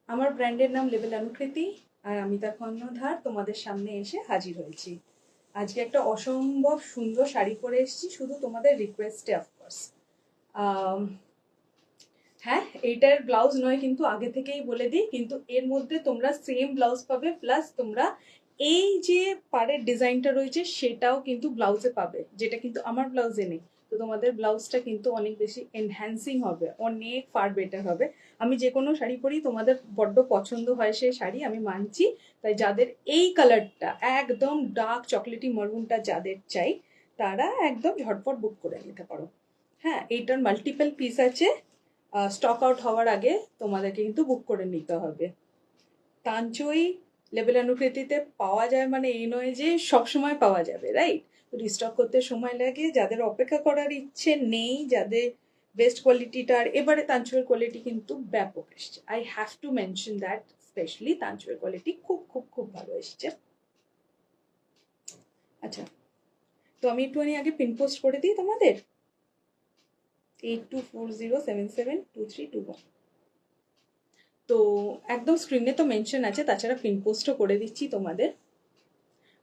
আমার ব্র্যান্ডের নাম লেবেল অনুকৃতি, আর আমি তার কর্ণধার তোমাদের সামনে এসে হাজির হয়েছি। আজকে একটা অসম্ভব সুন্দর শাড়ি পরে এসেছি, শুধু তোমাদের রিকোয়েস্টে অফকোর্স। হ্যাঁ, এইটার ব্লাউজ নয় কিন্তু, আগে থেকেই বলে দিই, কিন্তু এর মধ্যে তোমরা সেম ব্লাউজ পাবে, প্লাস তোমরা এই যে পাড়ের ডিজাইনটা রয়েছে সেটাও কিন্তু ব্লাউজে পাবে, যেটা কিন্তু আমার ব্লাউজে নেই। তো তোমাদের ব্লাউজটা কিন্তু অনেক বেশি এনহ্যান্সিং হবে, অনেক ফার বেটার হবে। আমি যে কোনো শাড়ি পরি তোমাদের বড্ড পছন্দ হয় সেই শাড়ি, আমি মানছি। তাই যাদের এই কালারটা একদম ডার্ক চকলেটি মারুনটা যাদের চাই, তারা একদম ঝটপট বুক করে নিতে পারো। হ্যাঁ, এইটার মাল্টিপল পিস আছে, স্টক আউট হওয়ার আগে তোমাদেরকে কিন্তু বুক করে নিতে হবে। তাঞ্চই লেবেল অনুকৃতিতে পাওয়া যায় মানে এই নয় যে সবসময় পাওয়া যাবে, রাইট? তো রিস্টক করতে সময় লাগে, যাদের অপেক্ষা করার ইচ্ছে নেই, যাদের বেস্ট কোয়ালিটিটার, এবারে তাঞ্চুয়ের কোয়ালিটি কিন্তু ব্যাপক এসছে। I have to mention that, specially তাঞ্চুয়ের কোয়ালিটি খুব খুব খুব ভালো এসছে। আচ্ছা, তো আমি একটুখানি আগে পিন পোস্ট করে দিই তোমাদের, 8240772321। তো একদম স্ক্রিনে তো মেনশন আছে, তাছাড়া পিন পোস্টও করে দিচ্ছি তোমাদের।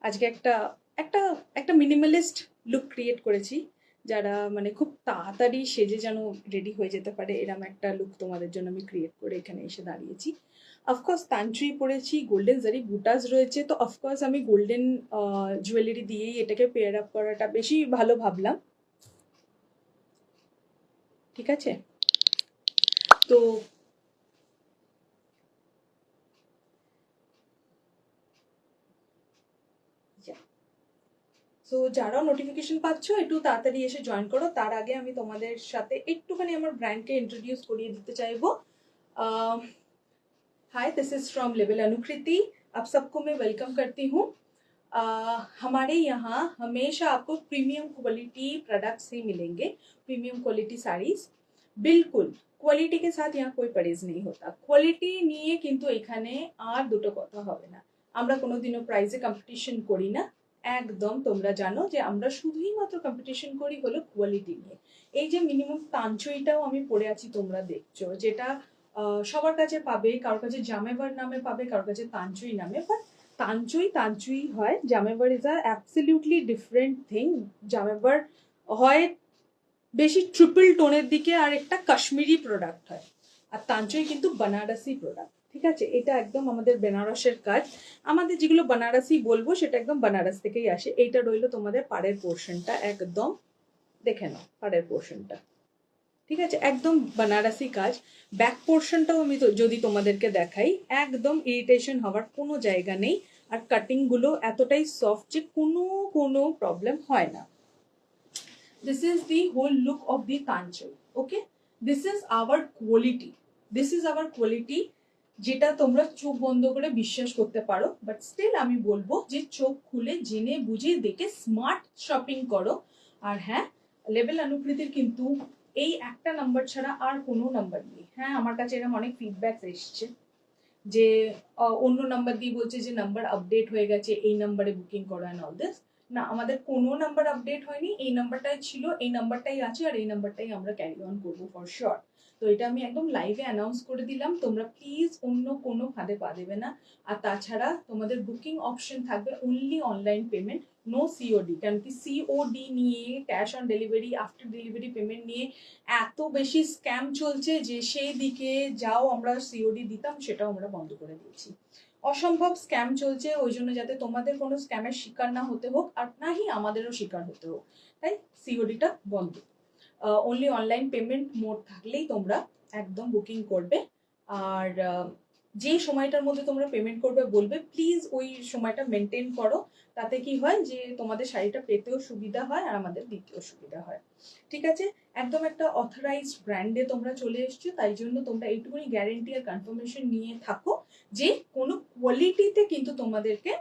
আজকে একটা একটা একটা মিনিমালিস্ট লুক ক্রিয়েট করেছি, যারা মানে খুব তাড়াতাড়ি সেজে যেন রেডি হয়ে যেতে পারে, এরম একটা লুক তোমাদের জন্য আমি ক্রিয়েট করে এখানে এসে দাঁড়িয়েছি। অফকোর্স তান্ত্রি পরেছি, গোল্ডেন জারি বুটাস রয়েছে, তো অফকোর্স আমি গোল্ডেন জুয়েলারি দিয়েই এটাকে পেয়ার আপ করাটা বেশি ভালো ভাবলাম। ঠিক আছে, তো সো যারাও নোটিফিকেশন পাচ্ছ একটু তাড়াতাড়ি এসে জয়েন করো। তার আগে আমি তোমাদের সাথে একটুখানি আমার ব্র্যান্ডকে ইন্ট্রোডিউস করিয়ে দিতে চাইবো। हाय, दिस इज फ्रॉम लेबल अनुकृति। आप सबको मैं वेलकम करती हूँ। हमारे यहाँ हमेशा आपको प्रीमियम क्वालिटी प्रोडक्ट्स ही मिलेंगे, प्रीमियम क्वालिटी साड़ीज। बिल्कुल কোয়ালিটি के साथ यहाँ कोई परहेज नहीं होता। কোয়ালিটি নিয়ে কিন্তু এখানে আর দুটো কথা হবে না। আমরা কোনোদিনও প্রাইজে কম্পিটিশন করি না, একদম তোমরা জানো যে আমরা শুধুই মাত্র কম্পিটিশন করি হলো কোয়ালিটি নিয়ে। এই যে মিনিমাম তাঞ্চইটাও আমি পরে আছি, তোমরা দেখছো, যেটা সবার কাছে পাবে, কারোর কাছে জামেবার নামে পাবে, কারোর কাছে তাঞ্চই নামে, বাট তাঞ্চই তাঞ্চই হয়। Jamawar is a absolutely different thing. Jamawar হয় বেশি ট্রিপল টোনের দিকে, আর একটা কাশ্মীরি প্রোডাক্ট হয়, আর তাঞ্চই কিন্তু বানারসি প্রোডাক্ট। ঠিক আছে, এটা একদম আমাদের বেনারসের কাজ। আমাদের যেগুলো বানারসি বলবো সেটা একদম বানারস থেকেই আসে। এইটা রইলো তোমাদের পাড়ের পোর্শনটা, একদম দেখে নাও পাড়ের পোর্শনটা। ঠিক আছে, একদম বানারসি কাজ। ব্যাক পোর্শনটাও আমি তো যদি তোমাদেরকে দেখাই, একদম ইরিটেশন হওয়ার কোনো জায়গা নেই, আর কাটিংগুলো এতটাই সফট যে কোনো প্রবলেম হয় না। This is the whole look of the Kanchan. Okay, this is our quality, this is our quality, যেটা তোমরা চোখ বন্ধ করে বিশ্বাস করতে পারো, বাট স্টিল আমি বলবো যে চোখ খুলে জেনে বুঝে দেখে স্মার্ট শপিং করো। আর হ্যাঁ, লেবেল অনুকৃতির কিন্তু এই একটা নাম্বার ছাড়া আর কোনো নাম্বার নেই। হ্যাঁ, আমার কাছে এরকম অনেক ফিডব্যাক এসছে যে অন্য নাম্বার দিয়ে বলছে যে নাম্বার আপডেট হয়ে গেছে, এই নাম্বারে বুকিং করো অ্যান্ড অল দিস। না, আমাদের কোনো নাম্বার আপডেট হয়নি, এই নাম্বারটাই ছিল, এই নাম্বারটাই আছে, আর এই নাম্বারটাই আমরা ক্যারি অন করবো ফর শিওর। তো এটা আমি একদম লাইভে অ্যানাউন্স করে দিলাম, তোমরা প্লিজ অন্য কোনো ফাঁদে পা দেবে না। আর তাছাড়া তোমাদের বুকিং অপশন থাকবে only online payment, no COD. কারণ কি সিওডি নিয়ে, cash on delivery, after delivery payment নিয়ে এত বেশি স্ক্যাম চলছে যে সেই দিকে যাও আমরা সিওডি দিতাম, সেটাও আমরা বন্ধ করে দিয়েছি। অসম্ভব স্ক্যাম চলছে, ওই জন্য যাতে তোমাদের কোনো স্ক্যামের শিকার না হতে হোক, আর নাহি আমাদেরও শিকার হতে হোক, তাই সিওডিটা বন্ধ। অনলি অনলাইন পেমেন্ট মোড থাকলেই তোমরা একদম বুকিং করবে। আর যে সময়টার মধ্যে তোমরা পেমেন্ট করবে বলবে, প্লিজ ওই সময়টা মেনটেন করো। তাতে কি হয় যে তোমাদের শাড়িটা পেতেও সুবিধা হয় আর আমাদের দিতেও সুবিধা হয়। ঠিক আছে, একদম একটা অথরাইজড ব্র্যান্ডে তোমরা চলে এসছো, তাই জন্য তোমরা এইটুকুনি গ্যারেন্টি আর কনফার্মেশন নিয়ে থাকো যে কোনো কোয়ালিটিতে কিন্তু তোমাদেরকে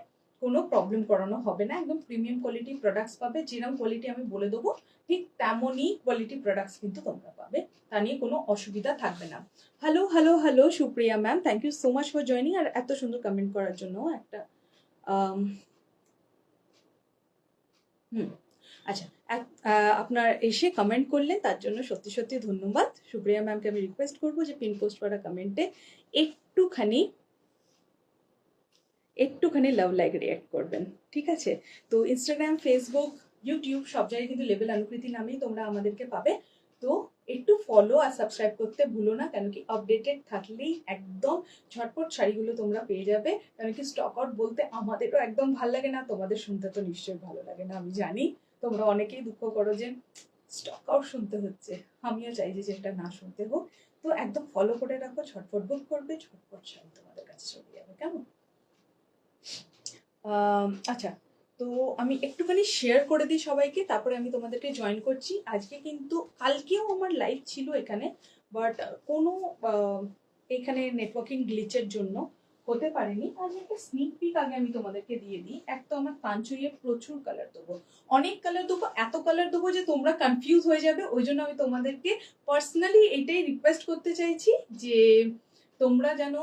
কোনো প্রবলেম করানো হবে না। একদম প্রিমিয়াম কোয়ালিটি প্রোডাক্টস পাবে, যেরকম কোয়ালিটি আমি বলে দেবো ঠিক তেমনই কোয়ালিটি প্রোডাক্টস কিন্তু তোমরা পাবে, তা নিয়ে কোনো অসুবিধা থাকবে না। Hello hello hello Supriya ma'am, thank you so much for joining, আর এত সুন্দর কমেন্ট করার জন্য একটা আচ্ছা, আপনার এসে কমেন্ট করলেন, তার জন্য সত্যি সত্যি ধন্যবাদ। সুপ্রিয়া ম্যামকে আমি রিকোয়েস্ট করবো যে পিন পোস্ট করা কমেন্টে একটুখানি লাভ লাইক রিয়াক্ট করবেন, ঠিক আছে? তো ইনস্টাগ্রাম, ফেসবুক, ইউটিউব সব জায়গায় কিন্তু লেবেল অনুকৃতি নামেই তোমরা আমাদেরকে পাবে। তো একটু ফলো আর সাবস্ক্রাইব করতে ভুলো না, কেন কি আপডেটেড থাকলেই একদম ঝটপট শাড়িগুলো তোমরা পেয়ে যাবে। কেন কি স্টক আউট বলতে আমাদেরও একদম ভালো লাগে না, তোমাদের শুনতে তো নিশ্চয়ই ভালো লাগে না, আমি জানি। তোমরা অনেকেই দুঃখ করো যে স্টক আউট শুনতে হচ্ছে, আমিও চাই যে এটা না শুনতে হোক। তো একদম ফলো করে রাখো, ঝটপট বুক করবে, ঝটপট শাড়ি তোমাদের কাছে চলে যাবে, কেমন? আচ্ছা, তো আমি একটুখানি শেয়ার করে দিই সবাইকে, তারপরে আমি তোমাদেরকে জয়েন করছি। আজকে কিন্তু কালকেও আমার লাইভ ছিল এখানে, বাট কোনো এখানে নেটওয়ার্কিং গ্লিচের জন্য হতে পারেনি। আজ একটা স্নিক পিক আগে আমি তোমাদেরকে দিয়ে দিই। এক তো আমার কাঞ্চুইয়ে প্রচুর কালার দেবো, অনেক কালার দেবো, এত কালার দেবো যে তোমরা কনফিউজ হয়ে যাবে। ওই জন্য আমি তোমাদেরকে পার্সোনালি এটাই রিকোয়েস্ট করতে চাইছি যে তোমরা যেন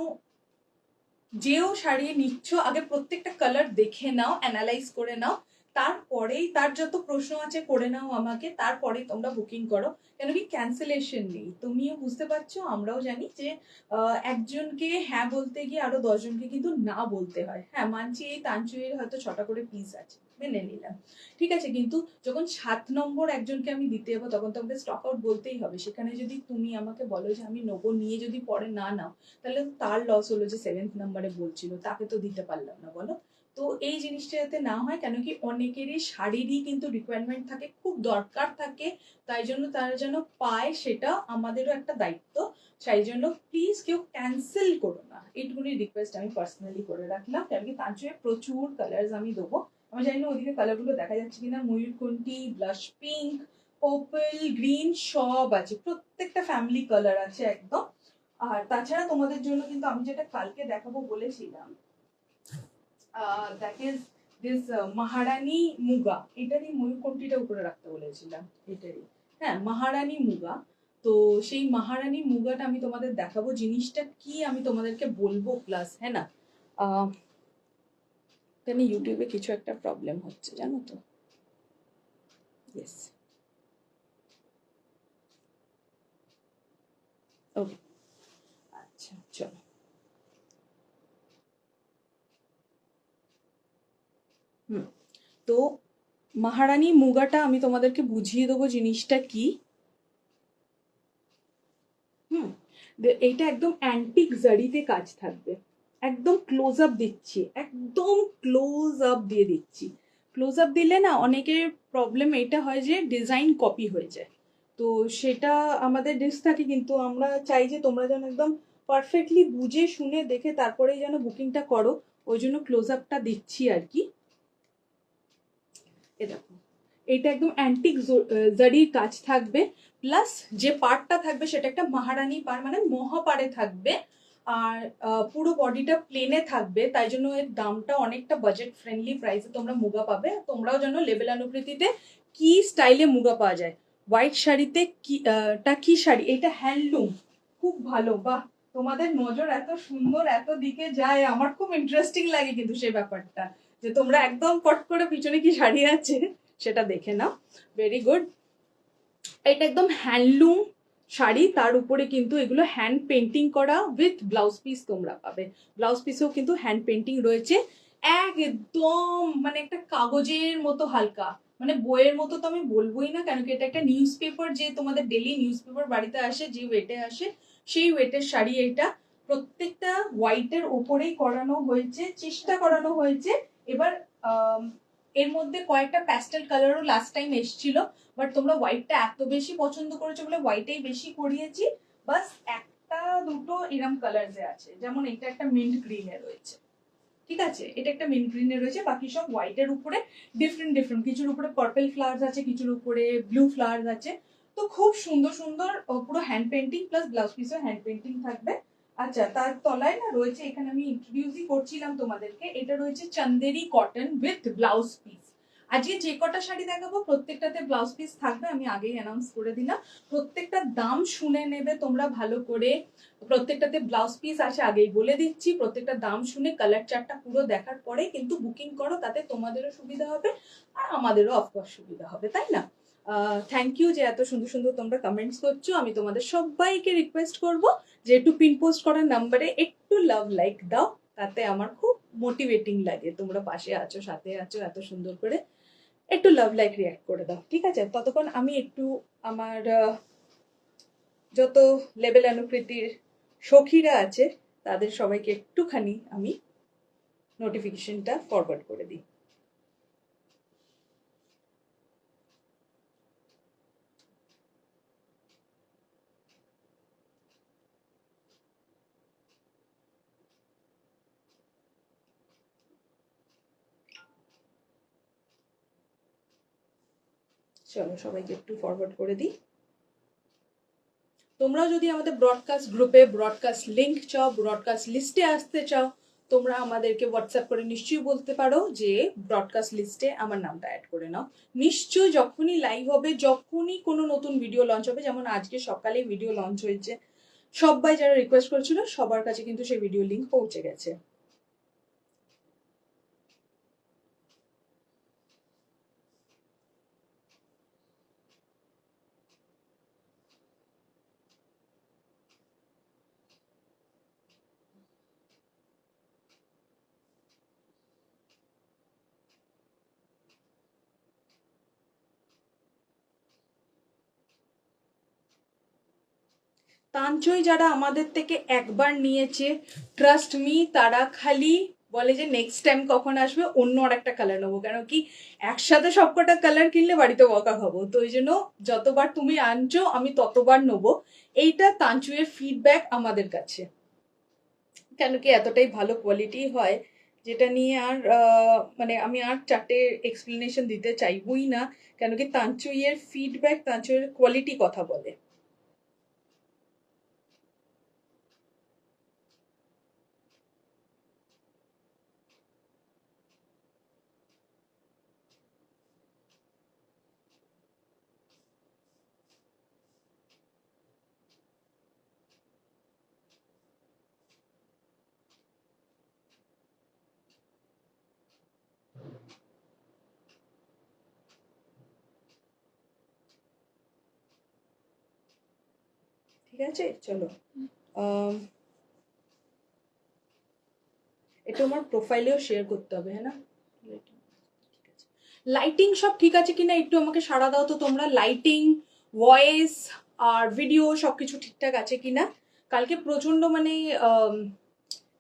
যেও শাড়ি নিচ্ছ আগে প্রত্যেকটা কালার দেখে নাও, অ্যানালাইজ করে নাও, তারপরেই তার যত প্রশ্ন আছে করে নাও আমাকে, তারপরেই তোমরা বুকিং করো। কেন কি ক্যান্সেলেশন নেই, তুমিও বুঝতে পারছো, আমরাও জানি যে একজনকে হ্যাঁ বলতে গিয়ে আরো 10 জনকে কিন্তু না বলতে হয়। হ্যাঁ মানছি, এই তাঞ্চুয়ের হয়তো 6টা করে পিস আছে, মেনে নিলাম, ঠিক আছে, কিন্তু যখন 7 নম্বর একজনকে আমি দিতে যাবো তখন তো আমাকে স্টক আউট বলতেই হবে। সেখানে যদি তুমি আমাকে বলো যে আমি নেবো, নিয়ে যদি পরে না নাও, তাহলে তার লস হলো যে 7th নাম্বারে বলছিল, তাকে তো দিতে পারলাম না, বলো? তো এই জিনিসটা যাতে না হয়, কেন কি অনেকেরই শাড়িরই কিন্তু রিকোয়ারমেন্ট থাকে, খুব দরকার থাকে, তাই জন্য তারা যেন পায়, সেটা আমাদেরও একটা দায়িত্ব। সেই জন্য প্লিজ কেউ ক্যান্সেল করো না, এইটুকুনি রিকোয়েস্ট আমি পার্সোনালি করে রাখলাম। কেন কি তার প্রচুর কালার্স আমি দেবো। আমি জানি না ওইদিকে কালারগুলো দেখা যাচ্ছে কিনা, ময়ূরকণ্ঠী, ব্লাশ পিঙ্ক, পার্পল, গ্রিন সব আছে, প্রত্যেকটা ফ্যামিলি কালার আছে একদম। আর তাছাড়া তোমাদের জন্য কিন্তু আমি যেটা কালকে দেখাবো বলেছিলাম, দ্যাট ইজ দিস মহারানী মুগা, এটারই ময়ূরকণ্ঠীটা উপরে রাখতে বলেছিলাম, এটারই, হ্যাঁ মহারানী মুগা। তো সেই মহারানী মুগাটা আমি তোমাদের দেখাবো, জিনিসটা কি আমি তোমাদেরকে বলবো প্লাস, হ্যাঁ না, এখানে ইউটিউবে কিছু একটা প্রবলেম হচ্ছে জানো তো। ইয়েস, ওকে, আচ্ছা চলো। তো মহারানী মুগাটা আমি তোমাদেরকে বুঝিয়ে দেবো জিনিসটা কি। এইটা একদম অ্যান্টিক জারিতে কাজ থাকবে, একদম ক্লোজ আপ দিচ্ছি, একদম ক্লোজ আপ দিয়ে দিচ্ছি। ক্লোজ আপ দিলে না অনেকের প্রবলেম এটা হয় যে ডিজাইন কপি হয়ে যায়, তো সেটা আমাদের রিস্ক থাকে, কিন্তু আমরা চাই যে তোমরা যেন একদম পারফেক্টলি বুঝে শুনে দেখে তারপরেই যেন বুকিংটা করো, ওই জন্য ক্লোজ আপটা দিচ্ছি আর কি। এ দেখো, এটা একদম অ্যান্টিক জারির কাজ থাকবে, প্লাস যে পার্টটা থাকবে সেটা একটা মহারানী পাড়, মানে মহাপাড়ে থাকবে, আর পুরো বডিটা প্লেনে থাকবে, তাই জন্য এর দামটা অনেকটা বাজেট ফ্রেন্ডলি প্রাইসে তোমরা মুগা পাবে। তোমরাও জানো লেবেল অনুকৃতিতে কি স্টাইলে মুগা পাওয়া যায়। হোয়াইট শাড়িতে কি শাড়ি, এটা হ্যান্ডলুম, খুব ভালো, বাহ, তোমাদের নজর এত সুন্দর এত দিকে যায়, আমার খুব ইন্টারেস্টিং লাগে কিন্তু সেই ব্যাপারটা, যে তোমরা একদম পট করে পিছনে কি শাড়ি আছে সেটা দেখে নাও। ভেরি গুড, এটা একদম হ্যান্ডলুম শাড়ি, তার উপরে কিন্তু এগুলো হ্যান্ড পেন্টিং করা উইথ ব্লাউজ পিস তোমরা পাবে। ব্লাউজ পিসেও কিন্তু হ্যান্ড পেন্টিং রয়েছে, একদম মানে একটা কাগজের মতো হালকা, মানে বইয়ের মতো তো আমি বলবোই না, কেন কি এটা একটা নিউজ পেপার, যে তোমাদের ডেলি নিউজ পেপার বাড়িতে আসে যে ওয়েটে আসে, সেই ওয়েটের শাড়ি এটা। প্রত্যেকটা হোয়াইটের ওপরেই করানো হয়েছে, চেষ্টা করানো হয়েছে। এবার এর মধ্যে কয়েকটা প্যাস্টেল কালারও লাস্ট টাইম এসেছিল, বাট তোমরা হোয়াইটটা এত বেশি পছন্দ করেছো বলে হোয়াইটেই বেশি করিয়েছি। বাস একটা দুটো এরম কালার যে আছে, যেমন এটা একটা মিন্ট গ্রিনে রয়েছে, ঠিক আছে, এটা একটা মিন্ট গ্রিনে রয়েছে, বাকি সব হোয়াইটের উপরে ডিফারেন্ট ডিফারেন্ট, কিছুর উপরে পার্পল ফ্লাওয়ার্স আছে, কিছুর উপরে ব্লু ফ্লাওয়ার্স আছে। তো খুব সুন্দর সুন্দর পুরো হ্যান্ড পেন্টিং প্লাস ব্লাউজ পিসও হ্যান্ড পেন্টিং থাকবে। আচ্ছা, তার তলায় না রয়েছে, এখানে আমি ইন্ট্রোডিউসই করছিলাম তোমাদেরকে, এটা রয়েছে Chanderi cotton with blouse piece. আজকে যে কটা শাড়ি দেখাবো প্রত্যেকটাতে ব্লাউজ পিস থাকবে, আমি আগেই অ্যানাউন্স করে দিলাম। প্রত্যেকটা দাম শুনে নেবে তোমরা ভালো করে, প্রত্যেকটাতে ব্লাউজ পিস আছে আগেই বলে দিচ্ছি। প্রত্যেকটা দাম শুনে কালার চার্টটা পুরো দেখার পরে কিন্তু বুকিং করো, তাতে তোমাদেরও সুবিধা হবে আর আমাদেরও অফকোর্স সুবিধা হবে, তাই না? থ্যাংক ইউ যে এত সুন্দর সুন্দর তোমরা কমেন্টস করছো। আমি তোমাদের সবাইকে রিকোয়েস্ট করব যে একটু পিন পোস্ট করার নাম্বারে একটু লাভ লাইক দাও, তাতে আমার খুব মোটিভেটিং লাগে। তোমরা পাশে আছো, সাথে আছো, এত সুন্দর করে একটু লাভ লাইক রিয়াক্ট করে দাও, ঠিক আছে? ততক্ষণ আমি একটু আমার যত লেবেল অনুকৃতির সখীরা আছে তাদের সবাইকে একটুখানি আমি নোটিফিকেশনটা ফরওয়ার্ড করে দিই। চলো সবাইকে একটু ফরওয়ার্ড করে দিই। তোমরাও যদি আমাদের ব্রডকাস্ট গ্রুপে ব্রডকাস্ট লিংক চাও, ব্রডকাস্ট লিস্টে আসতে চাও, তোমরা আমাদেরকে হোয়াটসঅ্যাপ করে নিশ্চয়ই বলতে পারো যে ব্রডকাস্ট লিস্টে আমার নামটা অ্যাড করে নাও। নিশ্চয়ই যখনই লাইভ হবে, যখনই কোনো নতুন ভিডিও লঞ্চ হবে, যেমন আজকে সকালেই ভিডিও লঞ্চ হয়েছে, সবাই যারা রিকোয়েস্ট করেছিল সবার কাছে কিন্তু সেই ভিডিও লিংক পৌঁছে গেছে। তাঞ্চই যারা আমাদের থেকে একবার নিয়েছে, ট্রাস্ট মি, তারা খালি বলে যে নেক্সট টাইম কখন আসবে, অন্য আর একটা কালার নেবো। কেন কি একসাথে সবকটা কালার কিনলে বাড়িতে বকা খাবো, তো ওই জন্য যতবার তুমি আনছো আমি ততবার নেবো। এইটা তাঞ্চুয়ের ফিডব্যাক আমাদের কাছে, কেন কি এতটাই ভালো কোয়ালিটি হয় যেটা নিয়ে আর মানে আমি আর চারটে এক্সপ্লেনেশন দিতে চাইবই না। কেন কি তাঞ্চুইয়ের ফিডব্যাক, তাঞ্চুইয়ের কোয়ালিটি কথা বলে। ঠিক আছে, চলো এটা আমার প্রোফাইলেও শেয়ার করতে হবে, হ্যাঁ না? লাইটিং সব ঠিক আছে কিনা একটু আমাকে সাড়া দাও তো তোমরা। লাইটিং, ভয়েস আর ভিডিও সবকিছু ঠিকঠাক আছে কিনা। কালকে প্রচন্ড মানে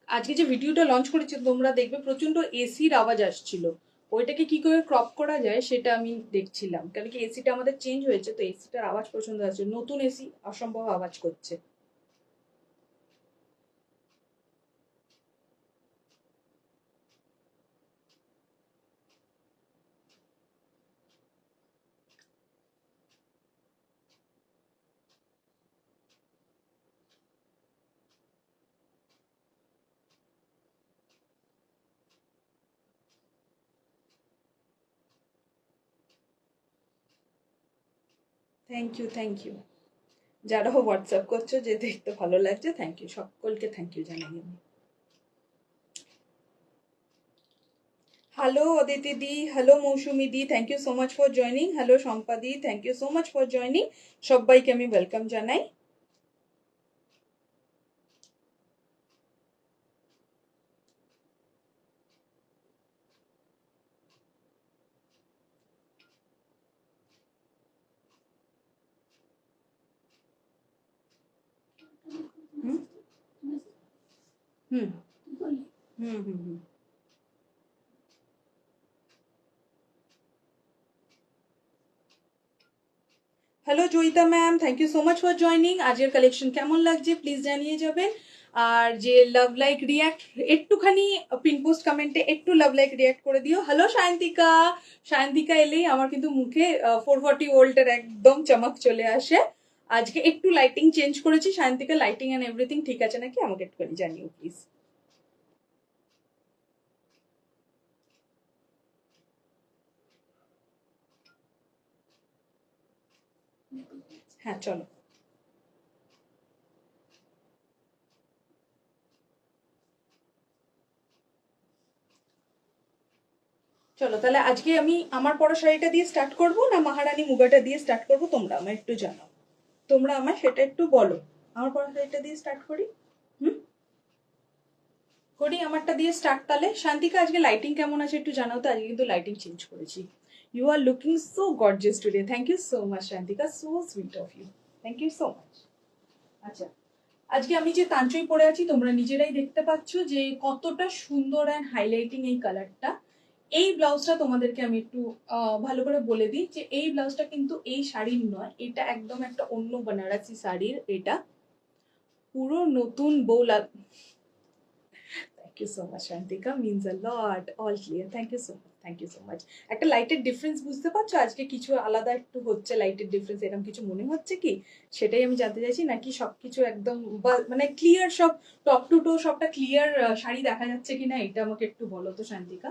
আজকে যে ভিডিওটা লঞ্চ করেছি তোমরা দেখবে প্রচন্ড এসির আওয়াজ আসছিল, ওইটাকে কি করে ক্রপ করা যায় সেটা আমি দেখছিলাম। কারণ কি এসিটা আমাদের চেঞ্জ হয়েছে, তো এসিটার আওয়াজ প্রচন্ড আসছে, নতুন এসি অসম্ভব আওয়াজ করছে। থ্যাংক ইউ, থ্যাংক ইউ যারা হোয়াটসঅ্যাপ করছো, যে দেখতে ভালো লাগছে, থ্যাংক ইউ সকলকে, থ্যাংক ইউ জানাই আমি। হ্যালো অদিতি দি, হ্যালো মৌসুমি দি, thank you so much for joining. Hello Shampa দি, thank you so much for joining. সবাইকে আমি ওয়েলকাম জানাই। হুম হুম হুম হুম হুম hello Joyita ma'am, thank you so much for joining. আজকের কালেকশন কেমন লাগছে প্লিজ জানিয়ে যাবেন। আর যে লাভ লাইক রিয়াক্ট একটুখানি পিন পোস্ট কমেন্টে একটু লাভ লাইক রিয়াক্ট করে দিও। হ্যালো সায়ন্তিকা, সায়ন্তিকা এলেই আমার কিন্তু মুখে 440 ভোল্টের একদম চমক চলে আসে। আজকে একটু লাইটিং চেঞ্জ করেছি। সায়ন্তিকা, লাইটিং এন্ড এভরিথিং ঠিক আছে নাকি আমাকে একটুখানি জানিও প্লিজ। হ্যাঁ চলো চলো তাহলে আজকে আমি আমার পরা শাড়িটা দিয়ে স্টার্ট করব না মহারানী মুগাটা দিয়ে স্টার্ট করব, তোমরা আমায় একটু জানাও, তোমরা আমায় সেটা একটু বলো। আমার পরা শাড়িটা দিয়ে স্টার্ট করি। হুম, করি আমারটা দিয়ে স্টার্ট। তাহলে শান্তিকা আজকে লাইটিং কেমন আছে একটু জানাও তো, আজকে কিন্তু লাইটিং চেঞ্জ করেছি। You are looking so gorgeous today, thank you so much Shantika, so sweet of you, thank you so much. আচ্ছা, আজকে আমি যে তাঞ্চই পরে আছি তোমরা নিজেরাই দেখতে পাচ্ছ যে কতটা সুন্দর অ্যান্ড হাইলাইটিং এই কালারটা। এই ব্লাউজটা তোমাদেরকে আমি একটু ভালো করে বলে দিই যে এই ব্লাউজটা কিন্তু এই শাড়ির নয়, এটা একদম একটা অন্য বেনারসি শাড়ির। এটা পুরো নতুন বউ thank you so much Shantika, means a lot, all clear, thank you so much, thank you so much. একটা লাইটের ডিফারেন্স বুঝতে পারছো আজকে, কিছু আলাদা একটু হচ্ছে লাইটের ডিফারেন্স, এরকম কিছু মনে হচ্ছে কি সেটাই আমি জানতে চাইছি, নাকি সবকিছু একদম মানে ক্লিয়ার, সব টপ টু টো সবটা ক্লিয়ার শাড়ি দেখা যাচ্ছে কিনা এটা আমাকে একটু বলো তো শান্তিকা,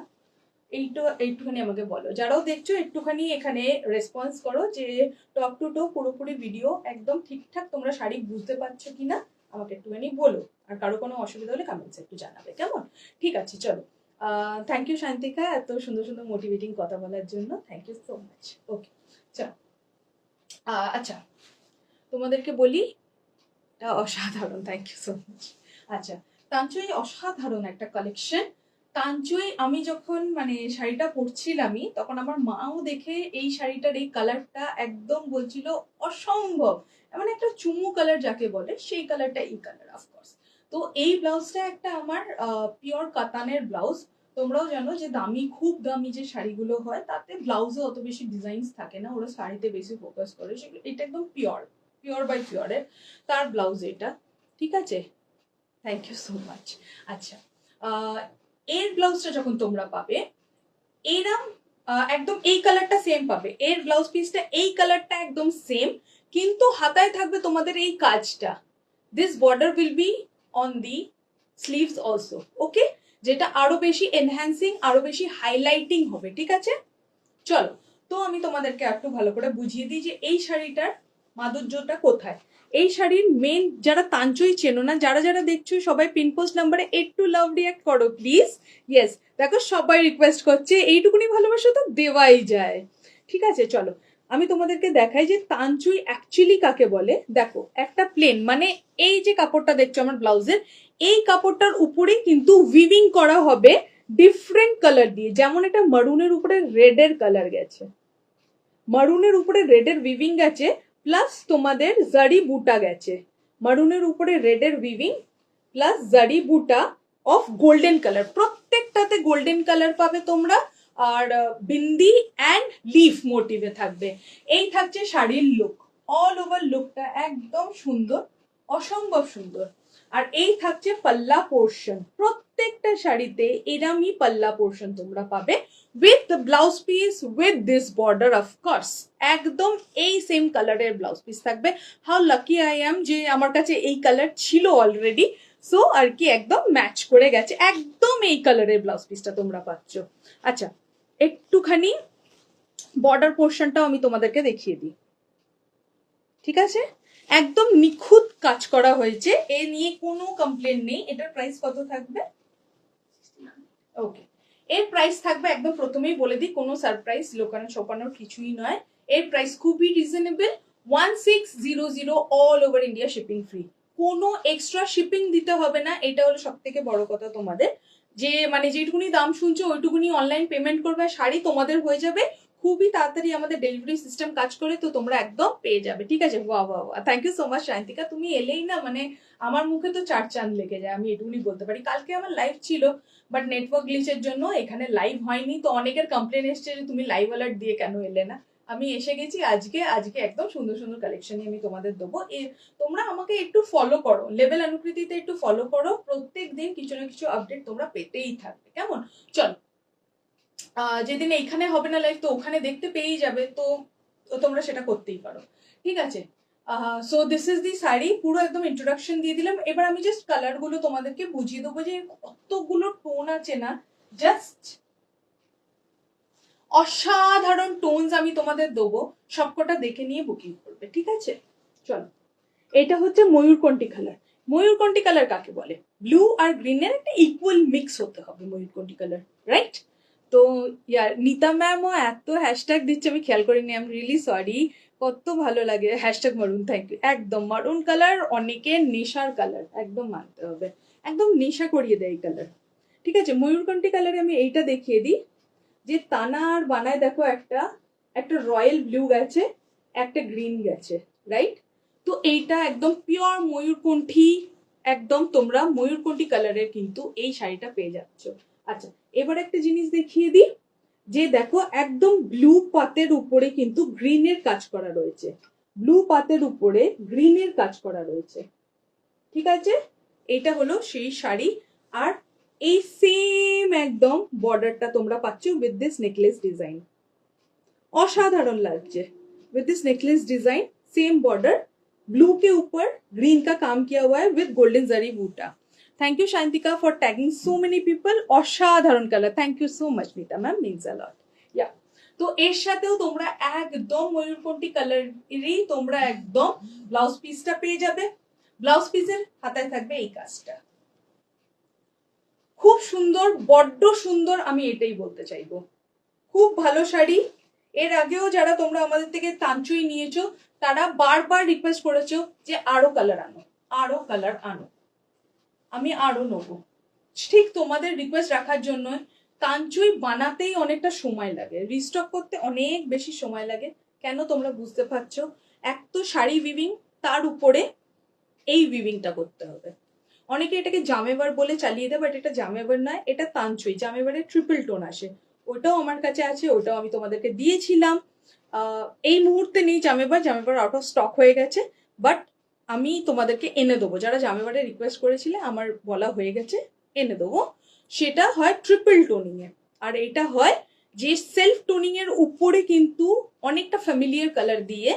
এইটুখানি আমাকে বলো। যারাও দেখছো একটুখানি এখানে রেসপন্স করো যে টপ টু টো পুরোপুরি ভিডিও একদম ঠিকঠাক তোমরা শাড়ি বুঝতে পারছো কিনা আমাকে একটুখানি বলো, আর কারো কোনো অসুবিধা হলে কমেন্টসে একটু জানাবে, কেমন? ঠিক আছে চলো। থ্যাংক ইউ শান্তিকা এত সুন্দর সুন্দর মোটিভেটিং কথা বলার জন্য, থ্যাংক ইউ সো মাচ। ওকে চলো, আচ্ছা তোমাদেরকে বলি, অসাধারণ, থ্যাংক ইউ সো মাচ। আচ্ছা, তাঞ্চই অসাধারণ একটা কালেকশন। তাঞ্চই আমি যখন মানে শাড়িটা পরছিলামই তখন আমার মাও দেখে এই শাড়িটার এই কালারটা একদম বলছিল অসম্ভব, মানে একটা চুমু কালার যাকে বলে সেই কালারটা এই কালার অফকোর্স। তো এই ব্লাউজটা একটা আমার পিওর কাতানের ব্লাউজ। তোমরাও জানো যে দামি, খুব দামি যে শাড়িগুলো হয় তাতে ব্লাউজে অত বেশি ডিজাইনস থাকে না, ওরা শাড়িতে বেশি ফোকাস করে, সেগুলো এটা একদম পিওর, পিওর বাই পিওরের তার ব্লাউজ এটা, ঠিক আছে, থ্যাংক ইউ সো মাচ। আচ্ছা, এর ব্লাউজটা যখন তোমরা পাবে এরম একদম এই কালারটা সেম পাবে, এর ব্লাউজ পিসটা এই কালারটা একদম সেম, কিন্তু হাতায় থাকবে তোমাদের এই কাজটা, this border will be on the sleeves also, okay, যেটা আরো বেশি এনহ্যান্সিং, আরো বেশি হাইলাইটিং হবে, ঠিক আছে। চলো, তো আমি তোমাদেরকে একটু ভালো করে বুঝিয়ে দিই যে এই শাড়িটার মাধুর্যটা কোথায়। এই শাড়ির মেন, যারা তাঞ্চই চেনো না, যারা যারা দেখছো সবাই পিনপোস্ট নাম্বারে একটু লাভ রিয়াক্ট করো প্লিজ। ইয়েস, দেখো সবাই রিকোয়েস্ট করছে, এইটুকুনি ভালোবাসা তো দেওয়াই যায়, ঠিক আছে। চলো আমি তোমাদেরকে দেখাই যে তাঞ্চই অ্যাকচুয়ালি কাকে বলে। দেখো একটা প্লেন, মানে এই যে কাপড়টা দেখছো আমার ব্লাউজের, এই কাপড়টার উপরে কিন্তু উইভিং করা হবে ডিফারেন্ট কালার দিয়ে, যেমন এটা মারুনের উপরে রেডের কালার গেছে, মারুনের উপরে রেডের উইভিং গেছে, প্লাস তোমাদের জারি বুটা গেছে, মারুনের উপরে রেডের weaving plus zari buta of golden colour, প্রত্যেকটাতে গোল্ডেন কালার পাবে তোমরা, আর বিন্দি অ্যান্ড লিফ মোটিভে থাকবে। এই থাকছে শাড়ির লুক, অল ওভার লুকটা একদম সুন্দর, অসম্ভব সুন্দর। আর এই থাকছে পাল্লা পোর্শন, প্রত্যেকটা শাড়িতে এরামই পাল্লা পোর্শন তোমরা পাবে, with the blouse piece with this border of course, একদম এই সেম কালারের ব্লাউজ পিস থাকবে। হাউ লাকি আই অ্যাম যে আমার কাছে এই কালার ছিল অলরেডি, সো আর কি একদম ম্যাচ করে গেছে, একদম এই কালারের ব্লাউজ পিসটা তোমরা পাচ্ছ। আচ্ছা, একটুখানি বর্ডার পোর্শনটাও আমি তোমাদেরকে দেখিয়ে দিই, ঠিক আছে, একদম নিখুঁত কাজ করা হয়েছে, এ নিয়ে কোনো কমপ্লেন নেই। এটার প্রাইস কত থাকবে? ওকে, এর প্রাইস থাকবে একদম প্রথমেই বলে দিই, কোনো সারপ্রাইজ লোকানো ছোপানোর কিছুই নয়, এর প্রাইস খুবই reasonable, 1600 all over India shipping free, কোনো এক্সট্রা শিপিং দিতে হবে না। এটা হলো সব থেকে বড় কথা তোমাদের, যে মানে যেটুকুনি দাম শুনছো ওইটুকুনি অনলাইন পেমেন্ট করবে, শাড়ি তোমাদের হয়ে যাবে খুবই তাড়াতাড়ি, আমাদের ডেলিভারি সিস্টেম কাজ করে, তো তোমরা একদম পেয়ে যাবে, ঠিক আছে। ওয়া ওয়া ওয়া, thank you so much Shantika, তুমি এলেই না মানে আমার মুখে তো চার চাঁদ লেগে যায়, আমি এটুকুনি বলতে পারি। কালকে আমার লাইভ ছিল বাট নেটওয়ার্ক গ্লিচের জন্য এখানে লাইভ হয়নি, তো অনেকের কমপ্লেন এসছে যে তুমি লাইভ অ্যালার্ট দিয়ে কেন এলে না। আমি এসে গেছি আজকে, আজকে একদম সুন্দর সুন্দর কালেকশনই আমি তোমাদের দেবো। তোমরা আমাকে একটু ফলো করো, লেভেল অনুকৃতিতে একটু ফলো করো, প্রত্যেক দিন কিছু না কিছু আপডেট তোমরা পেতেই থাকবে, কেমন? চলো, যেদিন এইখানে হবে না লাইভ তো ওখানে দেখতে পেয়েই যাবে, তো তোমরা সেটা করতেই পারো, ঠিক আছে। সো দিস ইজ দি শাড়ি, পুরো একদম ইন্ট্রোডাকশন দিয়ে দিলাম। এবার আমি জাস্ট কালার গুলো তোমাদেরকে বুঝিয়ে দেবো যে কতগুলো টোন আছে না, জাস্ট অসাধারণ টোনস আমি তোমাদের দেবো, সবকটা দেখে নিয়ে বুকিং করবে, ঠিক আছে। চলো, এটা হচ্ছে ময়ূরকণ্ঠী কালার। ময়ূরকণ্ঠী কালার কাকে বলে? ব্লু আর গ্রিনের একটা ইকুয়াল মিক্স হতে হবে ময়ূরকণ্ঠী কালার, রাইট? তো ইয়ার নিতা ম্যামও এত হ্যাশট্যাগ দিচ্ছে, আমি খেয়াল করিনি, আই এম রিয়েলি সরি। কত ভালো লাগে হ্যাশট্যাগ মারুন, থ্যাংক ইউ। একদম মারুন কালার অনেকের নেশার কালার, একদম মানতে হবে, একদম নেশা করিয়ে দেয় এই কালার। ঠিক আছে, ময়ূরকণ্ঠী কালারে আমি এইটা দেখিয়ে দিই যে তানা আর বানায় দেখো একটা একটা রয়্যাল ব্লু গেছে, একটা গ্রিন গেছে, রাইট? তো এইটা একদম পিওর ময়ূরকণ্ঠী, একদম তোমরা ময়ূরকণ্ঠী কালারের কিন্তু এই শাড়িটা পেয়ে যাচ্ছ। আচ্ছা, এবার একটা জিনিস দেখিয়ে দিই যে দেখো একদম ব্লু পাতের উপরে কিন্তু গ্রিনের কাজ করা রয়েছে, ব্লু পাতের উপরে গ্রিনের কাজ করা রয়েছে। ঠিক আছে, এটা হলো সেই শাড়ি। আর এই সেম একদম বর্ডারটা তোমরা পাচ্ছ উইথ দিস নেকলেস ডিজাইন, असाधारण लागছে with this necklace design, same border, blue के ऊपर ग्रीन का काम किया हुआ है with golden zari buta. Thank you Shantika for tagging so many people. असाधारण colour, thank you so much Neeta ma'am, means a lot. या তো এর সাথেও তোমরা একদম ময়ূরকণ্ঠী কালারেরই তোমরা একদম ব্লাউজ পিসটা পেয়ে যাবে। ব্লাউজ পিসের হাতায় থাকবে এই কাজটা, খুব সুন্দর, বড্ড সুন্দর, আমি এটাই বলতে চাইবো। খুব ভালো শাড়ি। এর আগেও যারা তোমরা আমাদের থেকে তাঞ্চুই নিয়েছো তারা বারবার রিকোয়েস্ট করেছো যে আরো কালার আনো, আরো কালার আনো, আমি আরো নেবো। ঠিক তোমাদের রিকোয়েস্ট রাখার জন্য তাঞ্চুই বানাতেই অনেকটা সময় লাগে, রিস্টক করতে অনেক বেশি সময় লাগে। কেন তোমরা বুঝতে পারছো, এক তো শাড়ি উইভিং, তার উপরে এই উইভিংটা করতে হবে। অনেকে এটাকে জামেবার বলে চালিয়ে দেয়, বাট এটা জামেবার নয়, এটা তাঞ্চুই। জামেবারের ট্রিপল টোন আসে, ওটাও আমার কাছে আছে, ওটাও আমি তোমাদেরকে দিয়েছিলাম। এই মুহূর্তে নেই জামেবার, জামেবার আউট অফ স্টক হয়ে গেছে, বাট আমি তোমাদেরকে এনে দেবো। যারা জামেবারে রিকোয়েস্ট করেছিলে আমার বলা হয়ে গেছে, এনে দেবো। সেটা হয় ট্রিপল টোনিং এ, আর এটা হয় যে সেলফ টোনিং এর উপরে কিন্তু অনেকটা ফ্যামিলিয়ার কালার দিয়ে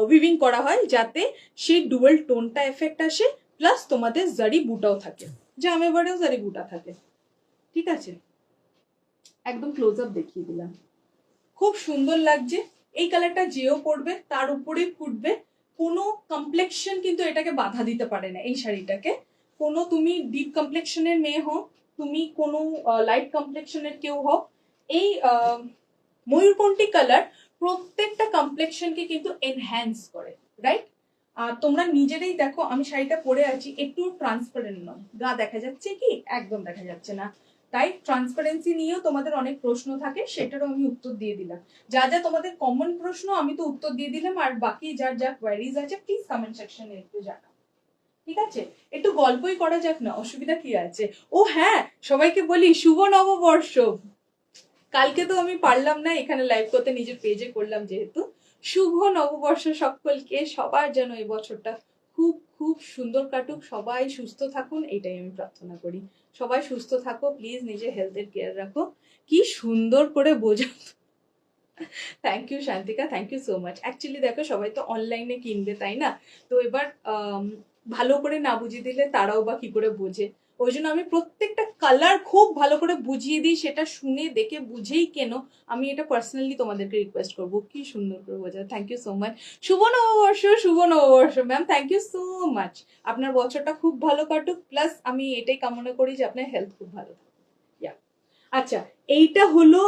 উইভিং করা হয়, যাতে সেই ডুয়াল টোনটা এফেক্ট আসে, প্লাস তোমাদের জারি বুটাও থাকে, জামেবারেও জারি বুটা থাকে। ঠিক আছে, একদম ক্লোজ আপ দেখিয়ে দিলাম, খুব সুন্দর লাগছে। এই কালারটা যেও পড়বে তার উপরেই ফুটবে, কোনো কমপ্লেক্সন কিন্তু এটাকে বাধা দিতে পারে না এই শাড়িটাকে। কোনো তুমি ডিপ কমপ্লেক্সনের মেয়ে হও, তুমি কোনো লাইট কমপ্লেক্সনের কেউ হও, এই ময়ূরকণ্ঠী কালার প্রত্যেকটা কমপ্লেক্সনকে কিন্তু এনহ্যান্স করে, রাইট? আর তোমরা নিজেরাই দেখো, আমি শাড়িটা পরে আছি, একটু ট্রান্সপারেন্ট নয়, গা দেখা যাচ্ছে কি? একদম দেখা যাচ্ছে না। তাই ট্রান্সপারেন্সি নিয়েও তোমাদের অনেক প্রশ্ন থাকে, সেটারও আমি উত্তর দিয়ে দিলাম। যা যা তোমাদের কমন প্রশ্ন আমি তো উত্তর দিয়ে দিলাম, আর বাকি যার যা কোয়ারিজ আছে প্লিজ কমেন্ট সেকশনে একটু জানাও। ঠিক আছে, একটু গল্পই করা যাক না, অসুবিধা কি আছে? ও হ্যাঁ, সবাইকে বলি শুভ নববর্ষ। কালকে তো আমি পারলাম না এখানে লাইভ করতে, নিজের পেজে করলাম যেহেতু। শুভ নববর্ষ সকলকে, সবার যেন এই বছরটা খুব খুব সুন্দর কাটুক, সবাই সুস্থ থাকুন, এটাই আমি প্রার্থনা করি। সবাই সুস্থ থাকো, প্লিজ নিজের হেলথের কেয়ার রাখো। কি সুন্দর করে বোঝা, thank you Shantika, thank you so much. Actually দেখো সবাই তো অনলাইনে কিনবে, তাই না? তো এবার ভালো করে না বুঝিয়ে দিলে তারাও বা কি করে বোঝে, ওই জন্য আমি প্রত্যেকটা কালার খুব ভালো করে বুঝিয়ে দিই, সেটা শুনে দেখে বুঝেই কেন। আমি এটা পার্সোনালি তোমাদেরকে রিকোয়েস্ট করবো, কি সুন্দর করে বোঝা। Thank you so much. শুভ নববর্ষ, শুভ নববর্ষ ma'am, thank you so much. আপনার বছরটা খুব ভালো কাটুক, প্লাস আমি এটাই কামনা করি যে আপনার হেলথ খুব ভালো থাকুক। আচ্ছা, এইটা হলো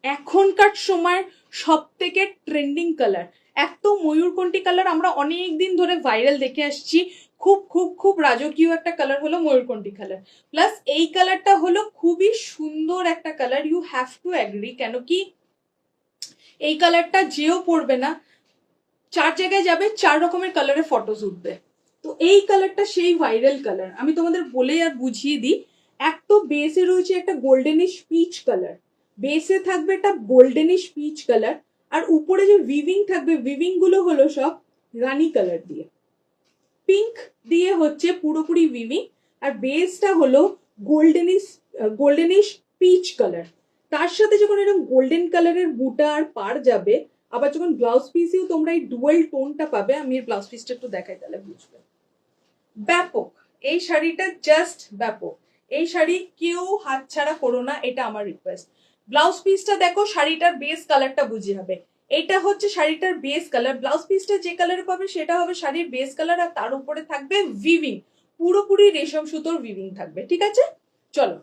এখনকার সময় সব থেকে ট্রেন্ডিং কালার। এত ময়ূরকণ্ঠী কালার আমরা অনেক দিন ধরে ভাইরাল দেখে আসছি, খুব খুব খুব রাজকীয় একটা কালার হলো ময়ূরকণ্ঠী কালার। প্লাস এই কালারটা হলো খুবই সুন্দর একটা colour, you have to agree. কেন কি এই কালারটা যেও পড়বে না, 4 জায়গায় যাবে 4 রকমের কালারের ফটোস উঠবে। তো এই কালারটা সেই ভাইরাল কালার, আমি তোমাদের বলে আর বুঝিয়ে দিই। এক তো বেসে রয়েছে একটা গোল্ডেনিশ পিচ কালার, বেসে থাকবে একটা গোল্ডেনিশ পিচ কালার, আর উপরে যে উইভিং থাকবে, উইভিং গুলো হলো সব রানী কালার দিয়ে, পিঙ্ক দিয়ে হচ্ছে পুরোপুরি উইভিং, আর বেসটা হলো গোল্ডেনিশ পিচ কালার। তার সাথে যখন এরকম গোল্ডেন কালারের বুটা আর পার যাবে, আবার যখন ব্লাউজ পিসেও তোমরা এই ডুয়েল টোনটা পাবে, আমি এর ব্লাউজ পিসটা একটু দেখাই তাহলে বুঝবে। ব্যাপক এই শাড়িটা, জাস্ট ব্যাপক। এই শাড়ি কেউ হাতছাড়া করো না, এটা আমার রিকোয়েস্ট। ব্লাউজ পিসটা দেখো, শাড়িটার বেস কালারটা বুঝে হবে। এটা হচ্ছে শাড়িটার বেস কালার, ব্লাউজ পিসটা যে কালারে পাবে সেটা হবে শাড়ির বেস কালার, আর তার উপরে থাকবে উইভিং, পুরোপুরি রেশম সুতোর উইভিং থাকবে, ঠিক আছে। চলো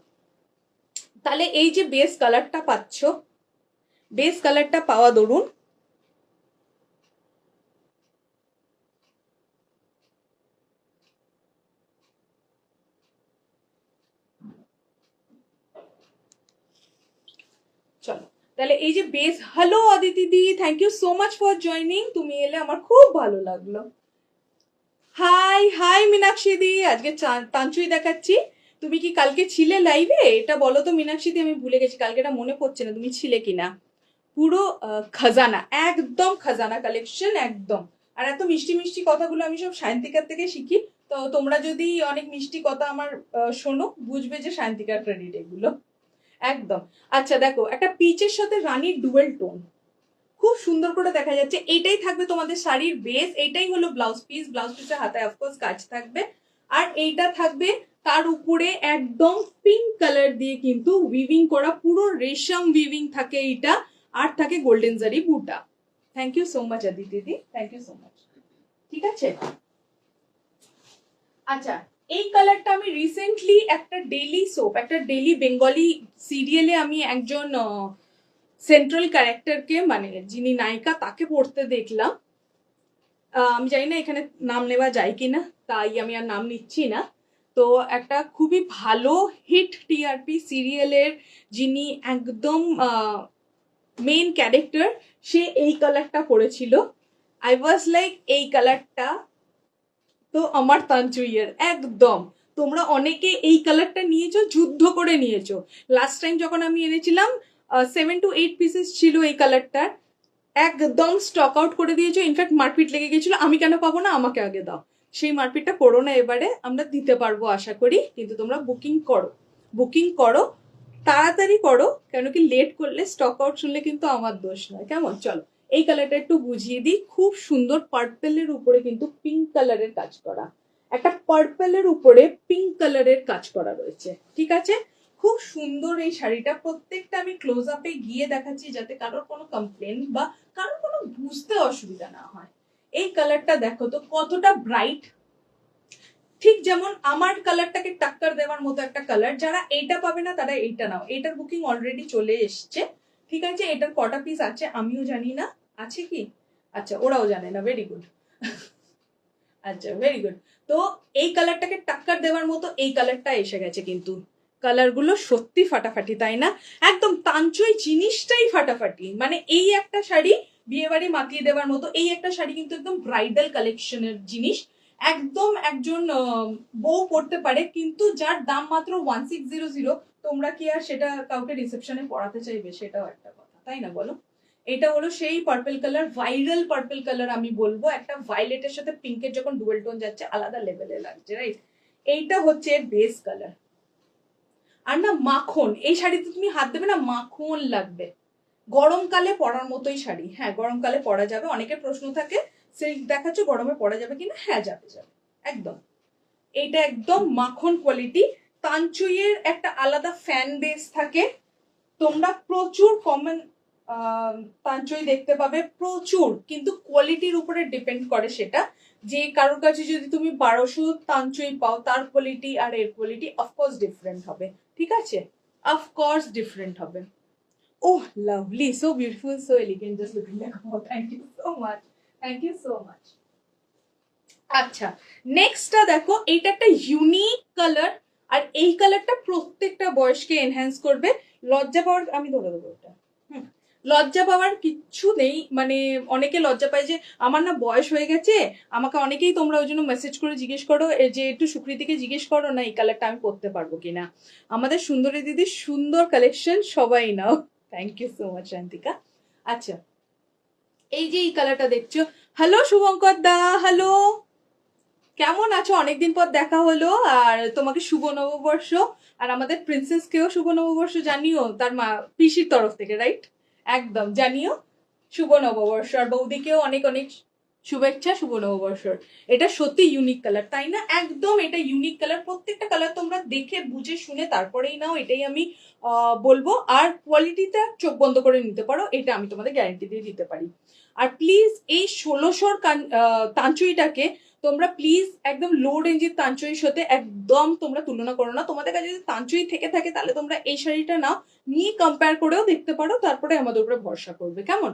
তাহলে এই যে বেস কালারটা পাচ্ছ, বেস কালারটা পাওয়া দরুন চলো তাহলে এই যে base, hello Aditi di, thank you so much for joining, তুমি এলে আমার খুব ভালো লাগলো। হাই হাই মীনাক্ষী দি, আজকে তাঞ্চুই দেখাচ্ছি। তুমি কি কালকে ছিলে লাইভে? এটা বলো তো মীনাক্ষী দি, আমি ভুলে গেছি কালকে, এটা মনে পড়ছে না তুমি ছিলে কিনা। পুরো খাজানা, একদম খাজানা কালেকশন একদম। আর এত মিষ্টি মিষ্টি কথাগুলো আমি সব সায়ন্তিকার থেকে শিখি, তো তোমরা যদি অনেক মিষ্টি কথা আমার শোনো, বুঝবে যে সায়ন্তিকার ক্রেডিট এগুলো একদম। আচ্ছা দেখো, একটা পিচের সাথে রানীর ডুয়েল টোন, খুব সুন্দর করে দেখা যাচ্ছে। এইটাই থাকবে তোমাদের শাড়ির বেস, এইটাই হলো ব্লাউজ পিস, ব্লাউজ পিসের হাতে অফকোর্স কাজ থাকবে। আর এইটা থাকবে তার উপরে একদম পিঙ্ক কালার দিয়ে কিন্তু উইভিং করা, পুরো রেশম উইভিং থাকে এইটা, আর থাকে golden zari buta. Thank you so much Aditi di, thank you so much. ঠিক আছে, আচ্ছা এই কালারটা আমি রিসেন্টলি একটা ডেইলি সোপ, একটা ডেইলি বেঙ্গলি সিরিয়ালে আমি একজন সেন্ট্রাল ক্যারেক্টারকে, মানে যিনি নায়িকা, তাকে পড়তে দেখলাম। আমি জানি না এখানে নাম নেওয়া যায় কিনা, তাই আমি আর নাম নিচ্ছি না। তো একটা খুবই ভালো হিট টিআরপি সিরিয়ালের যিনি একদম মেইন ক্যারেক্টার, সে এই কালারটা পরেছিল। আই ওয়াজ লাইক এই কালারটা তো আমার তাঞ্চুইয়ের একদম। তোমরা অনেকে এই কালারটা নিয়েছো, যুদ্ধ করে নিয়েছো। লাস্ট টাইম যখন আমি এনেছিলাম 7 to 8 পিসেস ছিল এই কালারটার, একদম স্টক আউট করে দিয়েছো। ইনফ্যাক্ট মারপিট লেগে গেছিল, আমি কেন পাবো না, আমাকে আগে দাও। সেই মারপিটটা করো না, এবারে আমরা দিতে পারবো আশা করি, কিন্তু তোমরা বুকিং করো, বুকিং করো, তাড়াতাড়ি করো, কেন কি লেট করলে স্টক আউট শুনলে কিন্তু আমার দোষ নয়, কেমন। চলো এই কালারটা একটু বুঝিয়ে দিই, খুব সুন্দর পার্পেলের উপরে কিন্তু পিঙ্ক কালারের কাজ করা, একটা পার্পেলের উপরে পিঙ্ক কালারের কাজ করা রয়েছে, ঠিক আছে। খুব সুন্দর এই শাড়িটা, প্রত্যেকটা আমি ক্লোজ আপে গিয়ে দেখাচ্ছি যাতে কারোর কোনো কমপ্লেন বা কারোর কোনো বুঝতে অসুবিধা না হয়। এই কালারটা দেখো তো কতটা ব্রাইট, ঠিক যেমন আমার কালারটাকে টাক্কার দেওয়ার মতো একটা কালার। যারা এইটা পাবে না তারা এইটা নাও, এইটার বুকিং অলরেডি চলে এসছে, ঠিক আছে। এটার কটা পিস আছে আমিও জানি না, আছে কি, আচ্ছা ওরাও জানে না, ভেরি গুড আচ্ছা ভেরি গুড। তো এই কালারটাকে টাক্কার দেওয়ার মতো এই কালারটা এসে গেছে, কিন্তু কালারগুলো সত্যি ফাটাফাটি, তাই না? একদম তাঞ্চই জিনিসটাই ফাটাফাটি, মানে এই একটা শাড়ি বিয়ে বাড়ি মাতিয়ে দেওয়ার মতো, এই একটা শাড়ি কিন্তু একদম ব্রাইডাল কালেকশনের জিনিস, একদম একজন বউ পড়তে পারে, কিন্তু যার দাম মাত্র 1600, তোমরা কি আর সেটা কাউকে রিসেপশনে পড়াতে চাইবে? সেটাও একটা কথা, তাই না বলো। এটা হলো সেই purple colour, viral purple colour আমি বলবো, একটা ভায়োলেটের সাথে পিঙ্কের যখন ডুয়েল টোন যাচ্ছে আলাদা লেভেলে লাগছে, রাইট। এইটা হচ্ছে বেস কালার। আর না মাখন, এই শাড়িতে তুমি হাত দেবে না, মাখন লাগবে, গরমকালে পরার মতোই শাড়ি। হ্যাঁ গরমকালে পরা যাবে, অনেকের প্রশ্ন থাকে সিল্ক দেখাচ্ছ গরমে পরা যাবে কিনা, হ্যাঁ যাবে যাবে একদম। এইটা একদম মাখন কোয়ালিটি। তাঞ্চুইয়ের একটা আলাদা ফ্যান বেস থাকে, তোমরা প্রচুর কমন তাঞ্চুই দেখতে পাবে প্রচুর, কিন্তু কোয়ালিটির উপরে ডিপেন্ড করে সেটা, যে কারোর কাছে যদি তুমি 1200 তাঞ্চুই পাও, তার কোয়ালিটি আর এর কোয়ালিটি অফকোর্স ডিফারেন্ট হবে, ঠিক আছে, অফকোর্স ডিফারেন্ট হবে। Oh, lovely, so beautiful, so elegant, just looking like, oh, thank you so much, thank you so much. আচ্ছা নেক্সটটা দেখো, এইটা একটা ইউনিক কালার, আর এই কালারটা প্রত্যেকটা বয়সকে এনহ্যান্স করবে। লজ্জা পাওয়ার, আমি ধরে দেবো এটা, লজ্জা পাওয়ার কিচ্ছু নেই, মানে অনেকে লজ্জা পায় যে আমার না বয়স হয়ে গেছে, আমাকে অনেকেই তোমরা ওই জন্য মেসেজ করে জিজ্ঞেস করো যে একটু সুকৃতিকে জিজ্ঞেস করো না এই কালারটা আমি পরতে পারবো কিনা। আমাদের সুন্দরী দিদির সুন্দর কালেকশন, সবাই নাও, thank you so much Shantika. আচ্ছা এই যে এই কালারটা দেখছো, হ্যালো শুভঙ্কর দা, হ্যালো, কেমন আছো? অনেকদিন পর দেখা হলো, আর তোমাকে শুভ নববর্ষ, আর আমাদের প্রিন্সেসকেও শুভ নববর্ষ জানিও, তার মা পিসির তরফ থেকে, রাইট, একদম জানিও শুভ নববর্ষ, আর বৌদিকেও অনেক অনেক শুভেচ্ছা শুভ নববর্ষর। এটা সত্যি ইউনিক কালার, তাই না? একদম এটা ইউনিক কালার। প্রত্যেকটা কালার তোমরা দেখে বুঝে শুনে তারপরেই নাও, এটাই আমি বলবো। আর কোয়ালিটিটা চোখ বন্ধ করে নিতে পারো, এটা আমি তোমাদের গ্যারান্টি দিয়ে দিতে পারি। আর প্লিজ এই 1600 তাঞ্চুইটাকে তোমরা প্লিজ একদম লো রেঞ্জের তাঞ্চুইয়ের সাথে একদম তোমরা তুলনা করো না। তোমাদের কাছে যদি তাঞ্চুই থেকে থাকে তাহলে তোমরা এই শাড়িটা নাও, নিয়ে কম্পেয়ার করেও দেখতে পারো, তারপরে আমাদের উপরে ভরসা করবে, কেমন?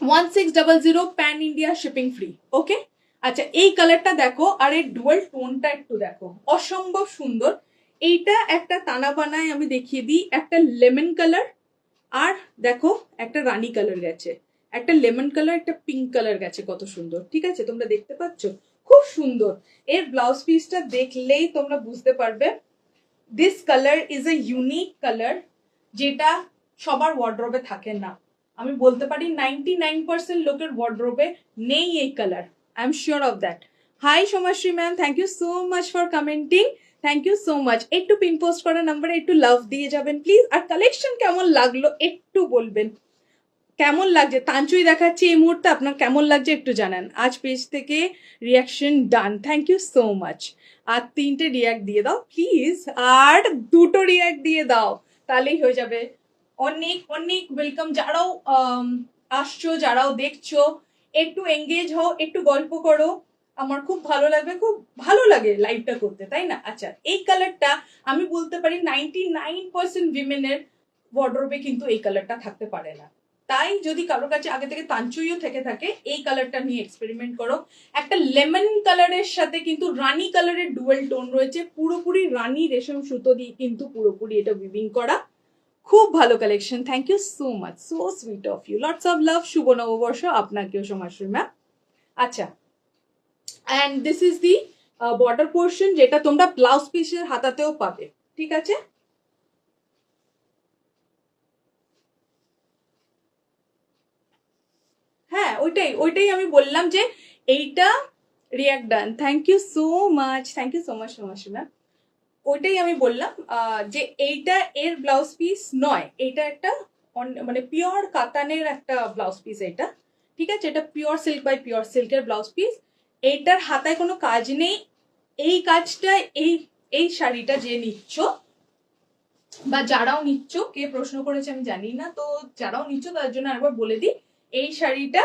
1600 প্যান ইন্ডিয়া শিপিং ফ্রি। ওকে, আচ্ছা এই কালারটা দেখো, আর এই ডুয়াল টোনটা একটু দেখো, অসম্ভব সুন্দর। এইটা একটা তানা বানায় আমি দেখিয়ে দিই, একটা লেমন কালার, আর দেখো একটা রানী কালার গেছে, একটা লেমন কালার, একটা পিঙ্ক কালার গেছে, কত সুন্দর। ঠিক আছে, তোমরা দেখতে পাচ্ছ, খুব সুন্দর। এর ব্লাউজ পিসটা দেখলেই তোমরা বুঝতে পারবে this colour is a unique colour, যেটা সবার ওয়ার্ড্রোবে থাকে না। আমি বলতে পারি 99% লোকের ওয়ার্ড্রোবে নেই এই colour, I am sure of that. Hi Somashree ma'am, thank you so much for commenting, thank you so much. একটু পিন পোস্ট করা নাম্বারে একটু লাভ দিয়ে যাবেন প্লিজ। আর কালেকশন কেমন লাগলো একটু বলবেন, কেমন লাগছে তাঞ্চুই দেখাচ্ছি এই মুহূর্তে, আপনার কেমন লাগছে একটু জানান। আজ পেজ থেকে reaction done, thank you so much. আর 3টে রিয়াক্ট দিয়ে দাও প্লিজ, আর 2টো রিয়াক্ট দিয়ে দাও, তাহলেই হয়ে যাবে। অনেক অনেক ওয়েলকাম যারাও আসছো, যারাও দেখছো, একটু এঙ্গেজ হও, একটু গল্প করো, আমার খুব ভালো লাগবে, খুব ভালো লাগে লাইভটা করতে, তাই না? আচ্ছা এই কালারটা আমি বলতে পারি 99% উইমেনের ওয়ার্ড্রোবে কিন্তু এই কালারটা থাকতে পারে না। তাই যদি কারোর কাছে আগে থেকে তাঞ্চুইও থেকে থাকে, এই কালারটা নিয়ে এক্সপেরিমেন্ট করো। একটা লেমন কালারের সাথে কিন্তু রানী কালারের ডুয়েল টোন রয়েছে, পুরোপুরি রানী রেশম সুতো দিয়ে কিন্তু পুরোপুরি এটা উইভিং করা, খুব ভালো collection. Thank you so much, so sweet of you, lots of love. শুভ নববর্ষ আপনাকেও সোমাশ্রী ম্যাম। আচ্ছা, and this is the border portion, যেটা তোমরা ব্লাউজ পিসের হাতাতেও পাবে। ঠিক আছে, হ্যাঁ ওইটাই ওইটাই আমি বললাম যে এইটা react done, thank you so much, thank you so much Somashree ma'am. ওইটাই আমি বললাম যে এইটা এর ব্লাউজ পিস নয়, এটা একটা মানে পিওর কাতানের একটা ব্লাউজ পিস এটা। ঠিক আছে, এটা পিওর সিল্ক বাই পিওর সিল্কের ব্লাউজ পিস। এইটার হাতায় কোনো কাজ নেই। এই কাজটা এই এই শাড়িটা যে নিচ্ছ বা যারাও নিচ্ছ, কে প্রশ্ন করেছে আমি জানি না, তো যারাও নিচ্ছ তার জন্য আরেকবার বলে দিই, এই শাড়িটা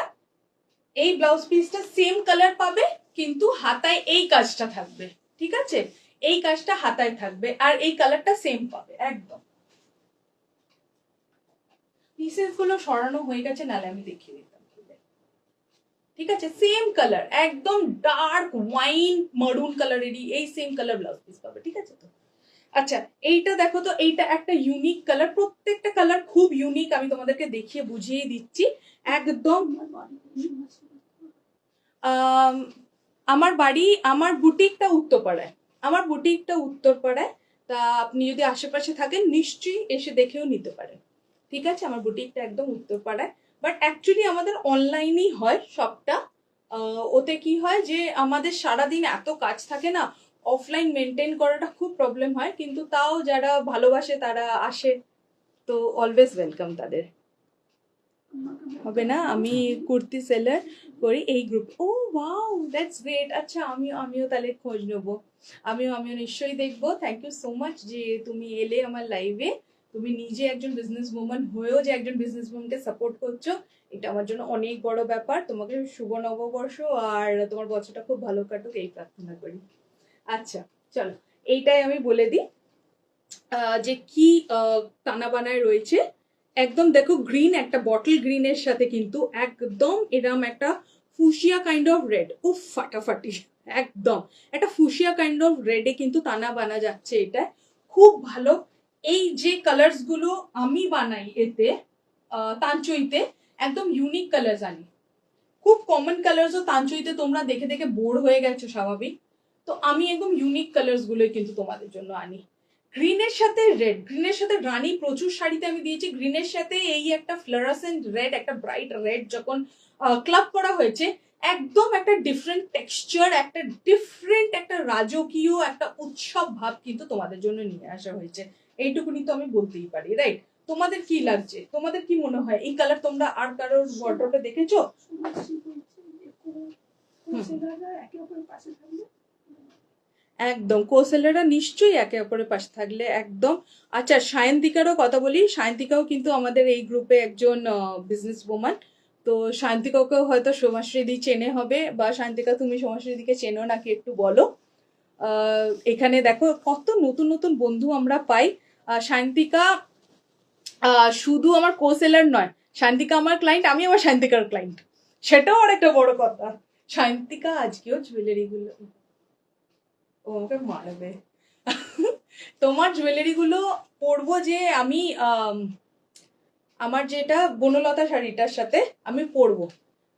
এই ব্লাউজ পিসটা সেম কালার পাবে, কিন্তু হাতায় এই কাজটা থাকবে। ঠিক আছে, এই কাজটা হাতায় থাকবে, আর এই কালারটা সেম পাবে একদম। পিসেস গুলো সরানো হয়ে গেছে, নালে আমি দেখিয়ে দিতাম। ঠিক আছে, সেম কালার, একদম ডার্ক ওয়াইন মারুন কালারেরই এই সেম কালার ব্লাউজ পিস পাবে। ঠিক আছে তো, আচ্ছা এইটা দেখো তো, এইটা একটা ইউনিক কালার, প্রত্যেকটা কালার খুব ইউনিক, আমি তোমাদেরকে দেখিয়ে বুঝিয়ে দিচ্ছি একদম। আমার বাড়ি, আমার বুটিকটা উত্তরপাড়ায়, আমার বুটিকটা উত্তরপাড়ায়। তা আপনি যদি আশেপাশে থাকেন নিশ্চয়ই এসে দেখেও নিতে পারেন। ঠিক আছে, আমার বুটিকটা একদম উত্তরপাড়ায়, বাট অ্যাকচুয়ালি আমাদের অনলাইনেই হয় সবটা। ওতে কি হয় যে আমাদের সারাদিন এত কাজ থাকে না, অফলাইন মেনটেন করাটা খুব প্রবলেম হয়, কিন্তু তাও যারা ভালোবাসে তারা আসে, তো অলওয়েজ ওয়েলকাম তাদের। হবে না, আমি কুর্তি সেলার করি এই গ্রুপ। Oh wow, that's great. আচ্ছা আমিও তাহলে খোঁজ নেবো, আমিও নিশ্চয়ই দেখবো। থ্যাংক ইউ সো মাচ যে তুমি এলে আমার লাইভে, তুমি নিজে একজন বিজনেস ওম্যান হয়েও যে একজন বিজনেস ওম্যানকে সাপোর্ট করছো, এটা আমার জন্য অনেক বড় ব্যাপার। তোমাকে শুভ নববর্ষ, আর তোমার বছরটা খুব ভালো কাটুক এই প্রার্থনা করি। আচ্ছা চলো, এইটাই আমি বলে দিই যে কি টানা বানায় রয়েছে। একদম দেখো গ্রিন, একটা বটল গ্রিনের সাথে কিন্তু একদম এরম একটা ফুশিয়া কাইন্ড অফ রেড, উফ ফাটাফাটি, একদম একটা ফুশিয়া কাইন্ড অফ রেডে কিন্তু তানা বানা যাচ্ছে, এটা খুব ভালো। এই যে কালার্স গুলো আমি বানাই এতে তাঞ্চইতে, একদম ইউনিক কালার্স আনি। খুব কমন কালার্সও তাঞ্চইতে তোমরা দেখে দেখে বোর হয়ে গেছো স্বাভাবিক, তো আমি একদম ইউনিক কালার্স গুলোই কিন্তু তোমাদের জন্য আনি। গ্রিনের সাথে রেড, গ্রিনের সাথে রানী প্রচুর শাড়িতে আমি দিয়েছি, গ্রিনের সাথে এই একটা ফ্লোরাসেন্ট রেড, একটা ব্রাইট রেড যখন ক্লাব করা হয়েছে, একদম একটা ডিফারেন্ট টেক্সচার, একটা ডিফারেন্ট একটা রাজকীয় একটা উৎসব ভাব কিন্তু তোমাদের জন্য নিয়ে আসা হয়েছে। এইটুকুনি তো আমি বলতেই পারি, রাইট? তোমাদের কি লাগছে, তোমাদের কি মনে হয় এই কালার তোমরা আর কারোর ওয়ার্ড্রোবে দেখেছো? একদম কোসেলাররা নিশ্চয়ই একে অপরের পাশে থাকলে একদম। আচ্ছা, সায়ন্তিকারও কথা বলি। সায়ন্তিকাও কিন্তু আমাদের এই গ্রুপে একজন বিজনেস ওম্যান। তো সায়ন্তিকাকেও হয়তো সোমাশ্রীদি চেনে হবে, বা সায়ন্তিকা তুমি সোমাশ্রীদিকে চেনো নাকি একটু বলো। এখানে দেখো কত নতুন নতুন বন্ধু আমরা পাই। সায়ন্তিকা শুধু আমার কোসেলার নয়, শান্তিকা আমার ক্লায়েন্ট, আমি আমার শান্তিকার ক্লায়েন্ট, সেটাও আর একটা বড় কথা। শান্তিকা আজকেও জুয়েলারি গুলো, ও আমাকে মারবে। তোমার জুয়েলারি গুলো পরবো যে আমি আমার যেটা বনলতা শাড়িটার সাথে আমি পরবো,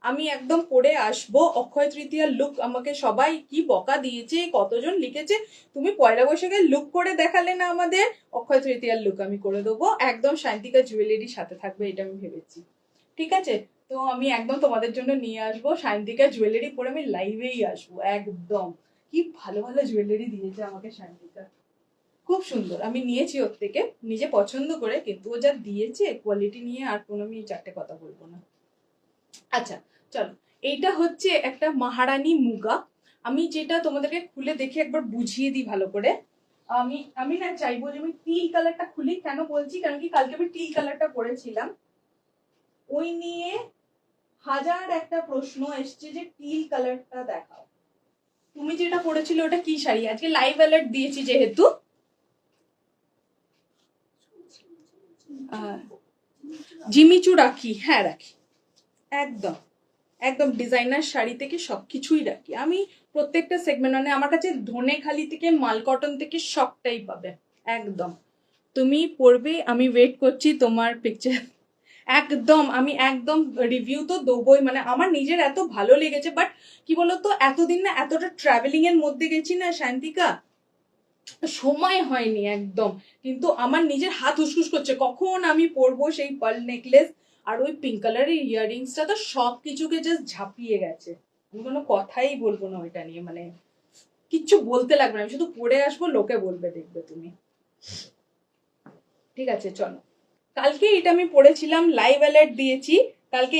আমি একদম পরে আসবো। অক্ষয় তৃতীয়ার লুক আমাকে সবাই কি বকা দিয়েছে, কতজন লিখেছে তুমি পয়লা বৈশাখের লুক করে দেখালে না আমাদের, অক্ষয় তৃতীয়ার লুক আমি করে দেবো একদম। শান্তিকা জুয়েলারির সাথে থাকবে এটা আমি ভেবেছি, ঠিক আছে। তো আমি একদম তোমাদের জন্য নিয়ে আসবো শান্তিকা জুয়েলারি পরে, আমি লাইভেই আসবো একদম। কি ভালো ভালো জুয়েলারি দিয়েছে আমাকে শান্তিকা, খুব সুন্দর। আমি নিয়েছি ওর থেকে নিজে পছন্দ করে, কিন্তু ও যা দিয়েছে কোয়ালিটি নিয়ে আর কোনো আমি চারটে কথা বলবো না। আচ্ছা চলো, এইটা হচ্ছে একটা মহারানী মুগা। আমি যেটা তোমাদেরকে খুলে দেখে একবার বুঝিয়ে দিই ভালো করে। আমি না চাইবো যে আমি টিল কালারটা খুলি। কেন বলছি, কারণ কি কালকে আমি টিল কালারটা পরেছিলাম, ওই নিয়ে হাজার একটা প্রশ্ন এসছে যে টিল কালারটা দেখাও। তুমি যেটা পরেছিল ওটা কি শাড়ি? আজকে লাইভ অ্যালার্ট দিয়েছি যেহেতু, জিমিচু রাখি, হ্যাঁ রাখি, একদম একদম ডিজাইনার শাড়ি থেকে সবকিছুই রাখি আমি। প্রত্যেকটা সেগমেন্ট মানে আমার কাছে ধনেখালি থেকে মাল কটন থেকে সবটাই পাবে একদম। তুমি পড়বে, আমি ওয়েট করছি তোমার পিকচার। একদম আমি একদম রিভিউ তো দেবই, মানে আমার নিজের এত ভালো লেগেছে। বাট কি বলতো, এতদিন না এতটা ট্রাভেলিং এর মধ্যে গেছি না শান্তিকা, সময় হয়নি একদম। কিন্তু আমার নিজের হাত উসকুস করছে কখন আমি পরবো সেই পার্ল নেকলেস আর ওই পিঙ্ক কালারের ইয়াররিংসটা, তো সব কিছুকে জাস্ট ঝাঁপিয়ে গেছে। আমি কোনো কথাই বলবো না ওইটা নিয়ে, মানে কিচ্ছু বলতে লাগবে না, আমি শুধু পরে আসবো, লোকে বলবে দেখবে তুমি। ঠিক আছে চলো, কালকে এটা আমি পড়েছিলাম, লাইভ অ্যালার্ট দিয়েছি। কালকে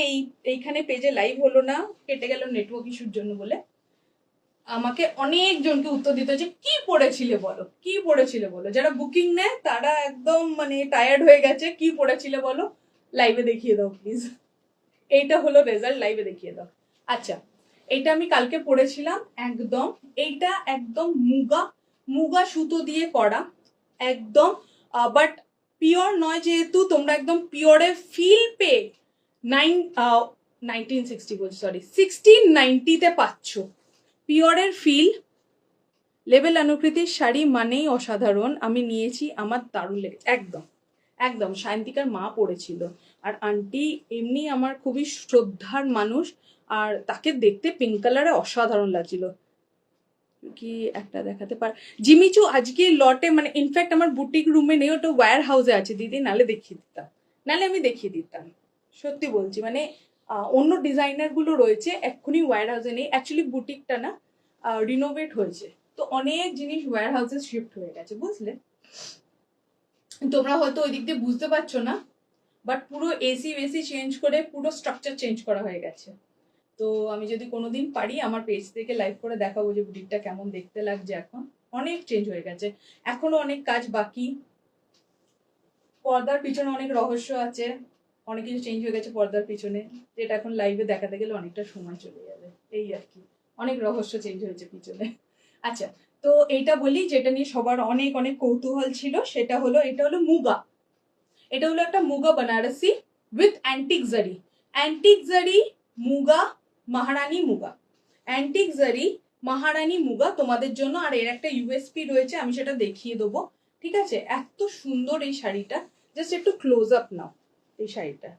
এইখানে পেজে লাইভ হলো না, কেটে গেল নেটওয়ার্ক ইস্যুর জন্য বলে। আমাকে অনেক জনকে উত্তর দিতে হচ্ছে কি পড়েছিলে বলো, কি পড়েছিলে বলো। যারা বুকিং নেয় তারা একদম মানে টায়ার্ড হয়ে গেছে, কি পড়েছিলে বলো, লাইভে দেখিয়ে দাও প্লিজ। এইটা হলো রেজাল্ট, লাইভে দেখিয়ে দাও। আচ্ছা, এইটা আমি কালকে পড়েছিলাম একদম। এইটা একদম মুগা, মুগা সুতো দিয়ে করা একদম, বাট পিওর নয় যেহেতু, তোমরা একদম পিওরের ফিল পেয়ে 1960 বলছি, সরি 1690-তে পাচ্ছ পিওরের ফিল। লেবেল অনুকৃতির শাড়ি মানেই অসাধারণ, আমি নিয়েছি, আমার দারুণ লেগেছে একদম একদম। সায়ন্তিকার মা পড়েছিল, আর আন্টি এমনি আমার খুবই শ্রদ্ধার মানুষ, আর তাকে দেখতে পিঙ্ক কালারে অসাধারণ লাগছিল। কি একটা দেখাতে পার, জিমিচু আজকে লটে, মানে ইনফ্যাক্ট আমার বুটিক রুমে নেই, ওটা ওয়্যার হাউসে আছে দিদি, নালে দেখিয়ে দিতাম, নালে আমি দেখিয়ে দিতাম, সত্যি বলছি। মানে অন্য ডিজাইনার গুলো রয়েছে, এক্ষুনি ওয়্যার হাউসে নেই, অ্যাকচুয়ালি বুটিকটা না রিনোভেট হয়েছে, তো অনেক জিনিস ওয়্যার হাউসে শিফট হয়ে গেছে, বুঝলে। তোমরা হয়তো ওই দিক দিয়ে বুঝতে পারছো না, বাট পুরো এসি ওয়েসি চেঞ্জ করে পুরো স্ট্রাকচার চেঞ্জ করা হয়ে গেছে। তো আমি যদি কোনোদিন পারি আমার পেজ থেকে লাইভ করে দেখাবো যে বুটিকটা কেমন দেখতে লাগছে এখন, অনেক চেঞ্জ হয়ে গেছে, এখনো অনেক কাজ বাকি, পর্দার পিছনে অনেক রহস্য আছে, অনেক কিছু চেঞ্জ হয়ে গেছে পর্দার পিছনে, যেটা এখন লাইভে দেখাতে গেলে অনেকটা সময় চলে যাবে, এই আর কি, অনেক রহস্য চেঞ্জ হয়েছে পিছনে। আচ্ছা, তো এইটা বলি যেটা নিয়ে সবার অনেক অনেক কৌতূহল ছিল, সেটা হলো এটা হলো মুগা, এটা হলো একটা মুগা বানারসি উইথ অ্যান্টিক জারি, অ্যান্টিক জারি মুগা, মহারানী মুগা, অ্যান্টিক জারি মহারানী মুগা তোমাদের জন্য। আর এর একটা ইউএসপি রয়েছে, আমি সেটা দেখিয়ে দেবো, ঠিক আছে। এত সুন্দর এই শাড়িটা, জাস্ট একটু ক্লোজ আপ নাও এই শাড়িটা,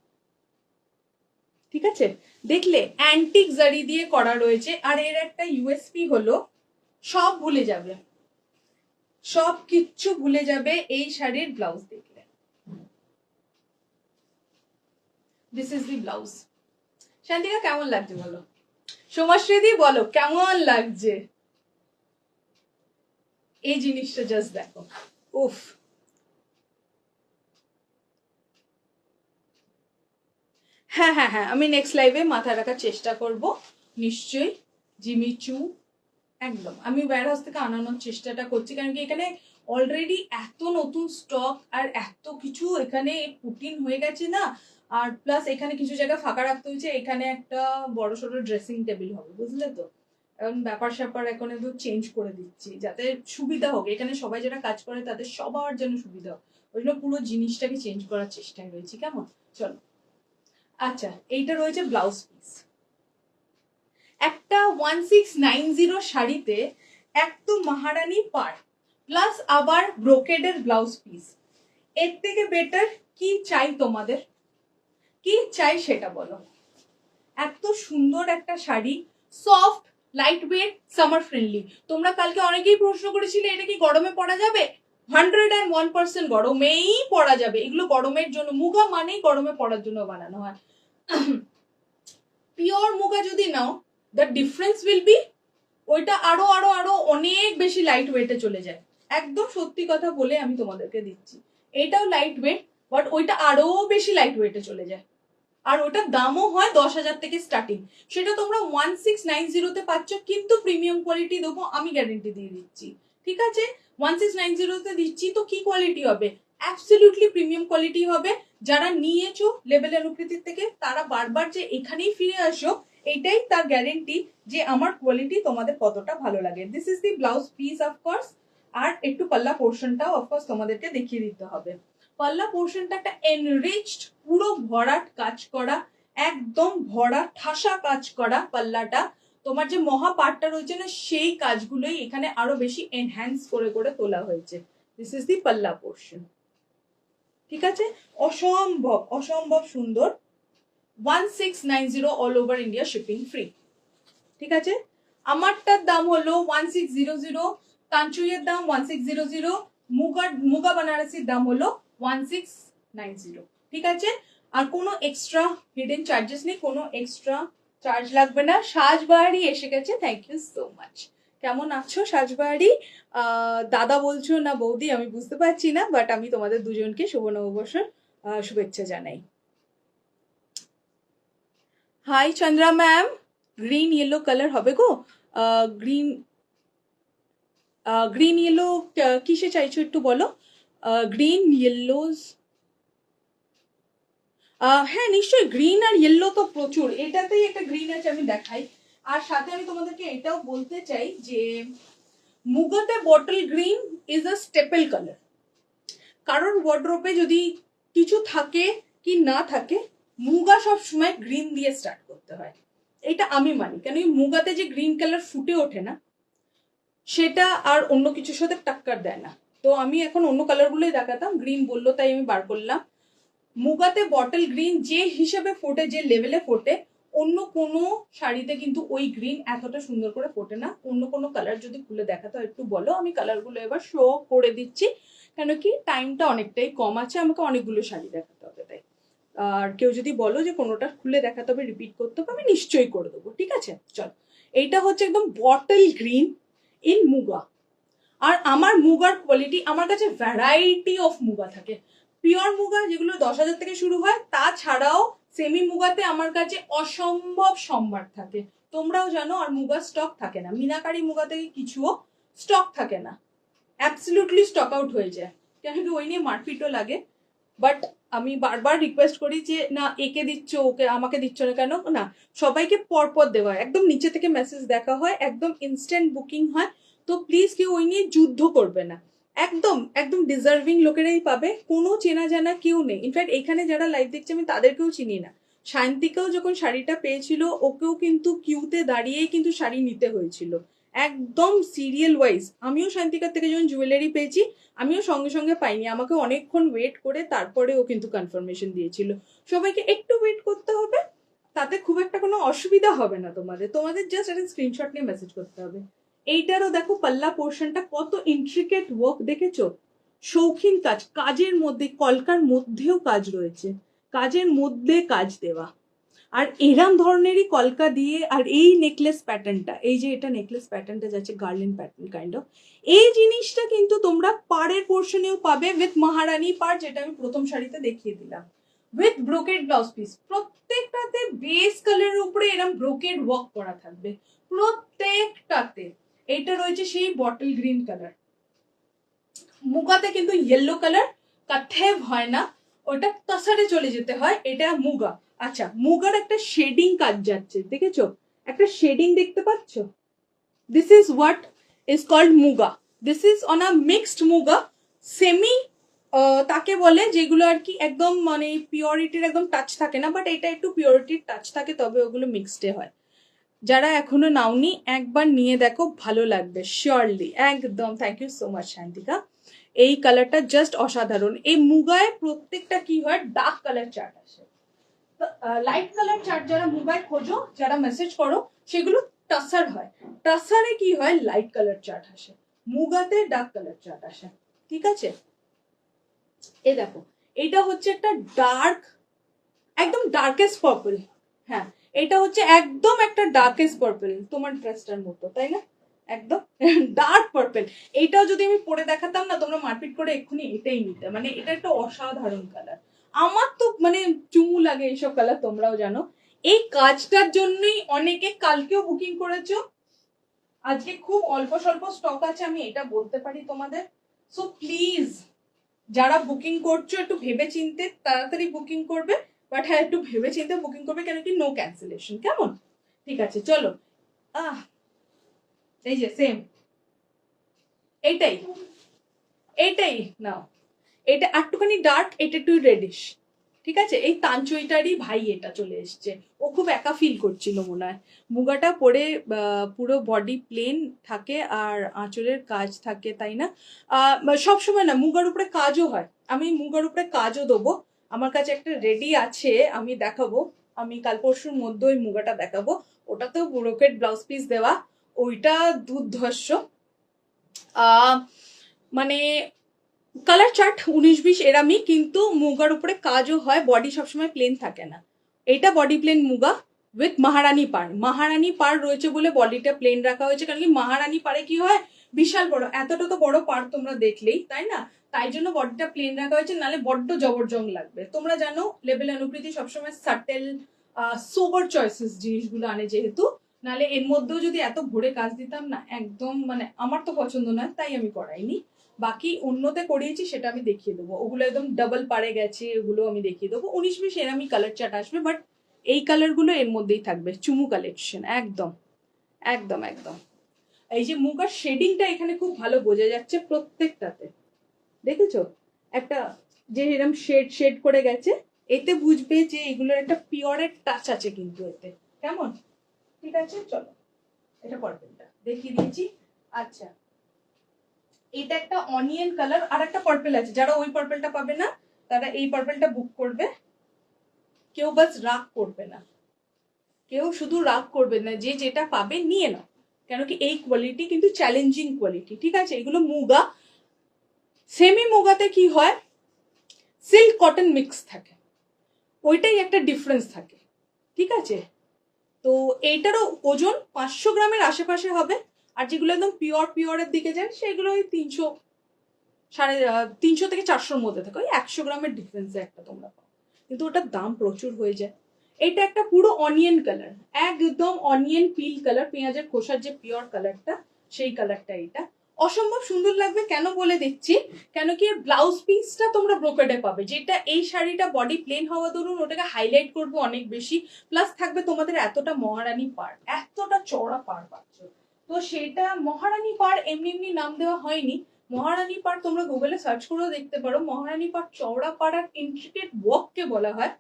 ঠিক আছে। দেখলে অ্যান্টিক জারি দিয়ে করা রয়েছে, আর এর একটা ইউএসপি হলো সব ভুলে যাবে, সব কিচ্ছু ভুলে যাবে এই শাড়ির ব্লাউজ দেখলে। This is the blouse. Shantika কেমন লাগছে বলো, সোমাশ্রীদি বলো কেমন লাগছে এই জিনিসটা, জাস্ট দেখো, উফ। হ্যাঁ হ্যাঁ হ্যাঁ, আমি নেক্সট লাইভে মাথায় রাখার চেষ্টা করব। নিশ্চয়ই জিমিচু একদম আমি ওয়্যার হাউস থেকে আনানোর চেষ্টাটা করছি, কারণ কি এখানে অলরেডি এত নতুন স্টক আর এত কিছু এখানে পুটিন হয়ে গেছে না। আর প্লাস এখানে কিছু জায়গা ফাঁকা রাখতে হয়েছে, এখানে একটা বড় সড়ো ড্রেসিং টেবিল হবে, বুঝলে তো। এখন ব্যাপার স্যাপার এখন একটু চেঞ্জ করে দিচ্ছি যাতে সুবিধা হোক, এখানে সবাই যারা কাজ করে তাদের সবার জন্য সুবিধা হোক, ওই জন্য পুরো জিনিসটাকে চেঞ্জ করার চেষ্টায় রয়েছি। কেমন, চলো। আচ্ছা, এইটা রয়েছে ব্লাউজ পিস। একটা 1690 শাড়িতে এক তো মহারানী পাড় প্লাস আবার ব্রোকেডের ব্লাউজ পিস, এর থেকে বেটার কি চাই তোমাদের? কি চাই সেটা বলো। এত সুন্দর একটা sari, soft, light weight, summer friendly. তোমরা কালকে অনেকেই প্রশ্ন করেছিলে এটা কি গরমে পরা যাবে? 101% গরমেই পরা যাবে। এগুলো গরমের জন্য, মুগা মানেই গরমে পরার জন্য বানানো হয়। পিওর মুগা যদি নাও, দ্য ডিফারেন্স উইল বি ওইটা আরো আরো আরো অনেক বেশি লাইট ওয়েটে চলে যায়। একদম সত্যি কথা বলে আমি তোমাদেরকে দিচ্ছি, এটাও লাইট ওয়েট, বাট ওইটা আরো বেশি লাইট ওয়েটে চলে যায়। আর ওটার দামও হয় 10,000 থেকে স্টার্টিং। সেটা তোমরা 1690 পাচ্ছ, কিন্তু প্রিমিয়াম কোয়ালিটি দেবো আমি, গ্যারেন্টি দিয়ে দিচ্ছি। ঠিক আছে, 1690 দিচ্ছি তো কি কোয়ালিটি হবে? অ্যাবসলিউটলি প্রিমিয়াম কোয়ালিটি হবে। যারা নিয়েছো লেভেল অনুকৃতির থেকে তারা বারবার যে এখানেই ফিরে আসো, এটাই তার গ্যারেন্টি যে আমার কোয়ালিটি তোমাদের কতটা ভালো লাগে। This is the blouse piece of course. আর একটু পাল্লা পোর্শনটাও অফকোর্স তোমাদেরকে দেখিয়ে দিতে হবে। পাল্লা পোর্শনটা একটা এনরিচড, পুরো ভরাট কাজ করা, একদম ভরা ঠাসা কাজ করা পাল্লাটা। তোমার যে মহা পাটটা রয়েছে না, সেই কাজগুলোই এখানে আরো বেশি এনহ্যান্স করে করে তোলা হয়েছে। দিস ইজ দি পাল্লা পোর্শন। ঠিক আছে, অসম্ভব অসম্ভব সুন্দর। 1690 all over India shipping free. ঠিক আছে, আমারটার দাম হলো 1600, কাঞ্চুইয়ের দাম 1600, মুগা বানারসির দাম হলো 1690। ঠিক আছে, আর কোনো এক্সট্রা হিডেন চার্জেস নেই, কোনো এক্সট্রা চার্জ লাগবে না। সাজবাড়ি এসে গেছে, থ্যাংক ইউ সো মাচ। কেমন আছো সাজবাড়ি? দাদা বলছো না বৌদি আমি বুঝতে পারছি না, বাট আমি তোমাদের দুজনকে শুভ নববর্ষের শুভেচ্ছা জানাই। Hi Chandra ma'am, green yellow colour হবে গো। গ্রিন গ্রিন ইয়েলো কিসে চাইছো একটু বলো। গ্রিন ইয়েলোজ, হ্যাঁ নিশ্চয়ই, গ্রিন আর ইয়েলো তো প্রচুর। এটাতেই একটা গ্রিন আছে, আমি দেখাই। আর সাথে আমি তোমাদেরকে এটাও বলতে চাই যে মুগাতে bottle green is a staple colour. কারণ ওয়ার্ড্রোবে যদি কিছু থাকে কি না থাকে, মুগা সব সময় গ্রিন দিয়ে স্টার্ট করতে হয়, এটা আমি মানি। কেন মুগাতে যে গ্রিন কালার ফুটে ওঠে না, সেটা আর অন্য কিছুর সাথে টাক্কার দেয় না। তো আমি এখন অন্য কালারগুলোই দেখাতাম, গ্রিন বললো তাই আমি বার করলাম। মুগাতে বটল গ্রিন যে হিসেবে ফোটে, যে লেভেলে ফোটে, অন্য কোনো শাড়িতে কিন্তু ওই গ্রিন এতটা সুন্দর করে ফোটে না। অন্য কোনো কালার যদি খুলে দেখাতে হয় একটু বলো, আমি কালারগুলো এবার শো করে দিচ্ছি, কেন কি টাইমটা অনেকটাই কম আছে, আমাকে অনেকগুলো শাড়ি দেখাতে হবে তাই। আর কেউ যদি বলো যে কোনোটা খুলে দেখাতে হবে, রিপিট করতে হবে, আমি নিশ্চয়ই করে দেবো। ঠিক আছে, চলো। এইটা হচ্ছে একদম বটল গ্রিন ইন মুগা। আর আমার মুগার কোয়ালিটি, আমার কাছে ভ্যারাইটি অফ মুগা থাকে। পিওর মুগা যেগুলো 10,000 থেকে শুরু হয়, তাছাড়াও সেমি মুগাতে আমার কাছে অসম্ভব সম্ভার থাকে, তোমরাও জানো। আর মুগার স্টক থাকে না, মিনাকারি মুগাতে কিছুও স্টক থাকে না, অ্যাবসলিউটলি স্টক আউট হয়ে যায়। কেন কি ওই নিয়ে মারপিটও লাগে। বাট আমি বারবার রিকোয়েস্ট করি যে না, একে দিচ্ছ ওকে, আমাকে দিচ্ছ না কেন, না সবাইকে পরপর দেওয়া হয়, একদম নিচে থেকে মেসেজ দেখা হয়, একদম ইনস্ট্যান্ট বুকিং হয়। তো প্লিজ কেউ ওই নিয়ে যুদ্ধ করবে না, একদম একদম ডিজার্ভিং লোকেরাই পাবে, কোনো চেনা জানা কেউ নেই। ইনফ্যাক্ট এখানে যারা লাইভ দেখছে আমি তাদেরকেও চিনি না। শান্তিকেও যখন শাড়িটা পেয়েছিল, ওকেও কিন্তু কিউতে দাঁড়িয়েই কিন্তু শাড়ি নিতে হয়েছিল, একদম সিরিয়াল ওয়াইজ। আমিও শান্তিকার থেকে যখন জুয়েলারি পেয়েছি, আমিও সঙ্গে সঙ্গে পাইনি, আমাকে অনেকক্ষণ ওয়েট করে তারপরে ও কিন্তু কনফার্মেশন দিয়েছিল। সবাইকে একটু ওয়েট করতে হবে, তাতে খুব একটা কোনো অসুবিধা হবে না তোমাদের। তোমাদের জাস্ট একটা স্ক্রিনশট নিয়ে মেসেজ করতে হবে। এইটারও দেখো পাল্লা পোর্শনটা কত ইন্ট্রিকেট ওয়ার্ক, দেখেছো? শৌখিন কাজ, কাজের মধ্যে, কলকার মধ্যেও কাজ রয়েছে, কাজের মধ্যে কাজ দেওয়া। আর এরম ধরনেরই কলকা দিয়ে, আর এই নেকলেস প্যাটার্নটা, এই যে এটা নেকলেস প্যাটার্নটা যাচ্ছে গার্লিন প্যাটার্ন কাইন্ড অফ, এই জিনিসটা কিন্তু তোমরা পাড়ের পোর্শনেও পাবে উইথ মহারানী পাড়, যেটা আমি প্রথম শাড়িতে দেখিয়ে দিলাম। With brocade blouse piece. প্রত্যেকটাতে বেস কালারের উপরে এরকম ব্রোকেড ওয়ার্ক করা থাকবে প্রত্যেকটাতে। এটা রয়েছে সেই বটল গ্রিন কালার, মুগাতে কিন্তু ইয়েলো কালার কাথেব হয় না, ওটা তসারে চলে যেতে হয়, এটা মুগা। আচ্ছা, মুগার একটা শেডিং কাজ যাচ্ছে, দেখেছো? একটা শেডিং দেখতে পাচ্ছ? This is what is called muga. This is on a mixed muga, semi তাকে বলে যেগুলো আর কি একদম মানে পিওরিটির একদম টাচ থাকে না, বাট এটা একটু পিওরিটির টাচ থাকে, তবে ওগুলো মিক্সডে হয়। যারা এখনো নাওনি একবার নিয়ে দেখো, ভালো লাগবে শিওরলি একদম। Thank you so much Shantika. এই কালারটা জাস্ট অসাধারণ। এই মুগায় প্রত্যেকটা কি হয়, ডার্ক কালার চার্ট আসে। লাইট কালার চার্ট যারা মুগায় খোঁজো, যারা মেসেজ করো, সেগুলো টাসার হয়। টাসারে কি হয়, লাইট কালার চার্ট আসে, মুগাতে ডার্ক কালার চার্ট আসে। ঠিক আছে, এই দেখো, এটা হচ্ছে একটা ডার্ক, একদম ডার্কেস্ট পার্পল। হ্যাঁ, এটা হচ্ছে একদম একটা ডার্কেস্ট পার্পল, তোমার ড্রেসটার মতো, তাই না? একদম ডার্ক পার্পল। এইটাও যদি আমি পরে দেখাতাম না, তোমরা মারপিট করে এক্ষুনি এটাই নিতে, মানে এটা একটা অসাধারণ কালার। আমার তো মানে চুমু লাগে এইসব কালার, তোমরাও জানো। এই কাজটার জন্যই অনেকে কালকেও বুকিং করেছো, আজকে খুব অল্প স্বল্প স্টক আছে, আমি এটা বলতে পারি তোমাদের। সো প্লিজ যারা বুকিং করছো একটু ভেবে চিনতে তাড়াতাড়ি বুকিং করবে, বাট হ্যাঁ একটু ভেবে চিন্তে বুকিং করবে, কেন কি নো ক্যান্সেলেশন, কেমন? ঠিক আছে, চলো। এই যে সেম এইটাই, এইটাই নাও। এটা একটুখানি ডার্ক, এটা একটু রেডিশ। ঠিক আছে, এই তাঞ্চইটারই ভাই এটা চলে এসছে, ও খুব একা ফিল করছিল মনে হয়। মুগাটা পরে পুরো বডি প্লেন থাকে আর আঁচলের কাজ থাকে, তাই না? সবসময় না, মুগার উপরে কাজও হয়, আমি মুগার উপরে কাজও দেবো। আমার কাছে একটা রেডি আছে, আমি দেখাবো, আমি কাল পরশুর মধ্যে ওই মুগাটা দেখাবো। ওটাতেও ব্রোকেড ব্লাউজ পিস দেওয়া, ওইটা দুর্ধর্ষ। মানে কালার চার্ট 19-20 এরামই, কিন্তু মুগার উপরে কাজও হয়, বডি সবসময় প্লেন থাকে না। এটা বডি প্লেন মুগা উইথ মহারানী পাড়। মহারানী পাড় রয়েছে বলে বডিটা প্লেন রাখা হয়েছে, কারণ কি মহারানী পাড়ে কি হয়, বিশাল বড়, এতটা তো বড় পাড় তোমরা দেখলেই, তাই না? তাই জন্য বডিটা প্লেন রাখা হয়েছে, নালে বড্ড জবরজং লাগবে। তোমরা জানো লেবেল অনুকৃতি সবসময় সাটেল সোবার চয়েসেস জিনিসগুলো আনে যেহেতু, নালে এর মধ্যেও যদি এত ভরে কাজ দিতাম না, একদম মানে আমার তো পছন্দ নয়, তাই আমি করাইনি। বাকি অন্যতে করিয়েছি, সেটা আমি দেখিয়ে দেবো, ওগুলো একদম ডাবল পারে গেছে, ওগুলো আমি দেখিয়ে দেবো। 19-20 এরামই কালার চার্ট আসবে, বাট এই কালার গুলো এর মধ্যেই থাকবে, চুমু কালেকশন একদম একদম একদম। এই যে মুগার শেডিংটা এখানে খুব ভালো বোঝা যাচ্ছে প্রত্যেকটাতে, দেখেছো? একটা যে এরকম শেড শেড করে গেছে, এতে বুঝবে যে এগুলোর একটা পিওরের টাচ আছে কিন্তু এতে, কেমন? ঠিক আছে, চলো এটা পার্পলটা দেখিয়ে দিয়েছি। আচ্ছা, এটা একটা অনিয়ন কালার, আর একটা পার্পল আছে, যারা ওই পার্পলটা পাবে না তারা এই পার্পলটা বুক করবে। কেউ বাস রাগ করবে না, কেউ শুধু রাগ করবে না, যে যেটা পাবে নিয়ে নাও, কেন কি এই কোয়ালিটি কিন্তু চ্যালেঞ্জিং কোয়ালিটি। ঠিক আছে, এগুলো মুগা। সেমি মুগাতে কি হয়, সিল্ক কটন মিক্স থাকে, ওইটাই একটা ডিফারেন্স থাকে। ঠিক আছে, তো এইটারও ওজন 500 গ্রামের আশেপাশে হবে, আর যেগুলো একদম পিওরের দিকে যায় সেগুলো ওই 300 থেকে 400-র মধ্যে থাকে, ওই 100 গ্রামের ডিফারেন্সে একটা তোমরা পাও, কিন্তু ওটার দাম প্রচুর হয়ে যায়। এটা একটা পুরো অনিয়ন কালার, একদম অনিয়ন পিল কালার, পেঁয়াজের খোসার যে পিওর কালারটা, সেই কালারটা। এটা অসম্ভব সুন্দর লাগবে, কেন বলে দিচ্ছি, কেন কি এর ব্লাউজ পিসটা তোমরা ব্রোকেডে পাবে, যেটা এই শাড়িটা বডি প্লেন হওয়া ধরুন ওটাকে হাইলাইট করবে অনেক বেশি, প্লাস থাকবে তোমাদের এতটা মহারানী পাড়, এতটা চওড়া পাড় পাচ্ছ। তো সেটা মহারানী পাড় এমনি এমনি নাম দেওয়া হয়নি, মহারানী পাড় তোমরা গুগলে সার্চ করেও দেখতে পারো, মহারানী পাড় চওড়া পাড় আর ইন্ট্রিকেট ওয়ার্ককে বলা হয়।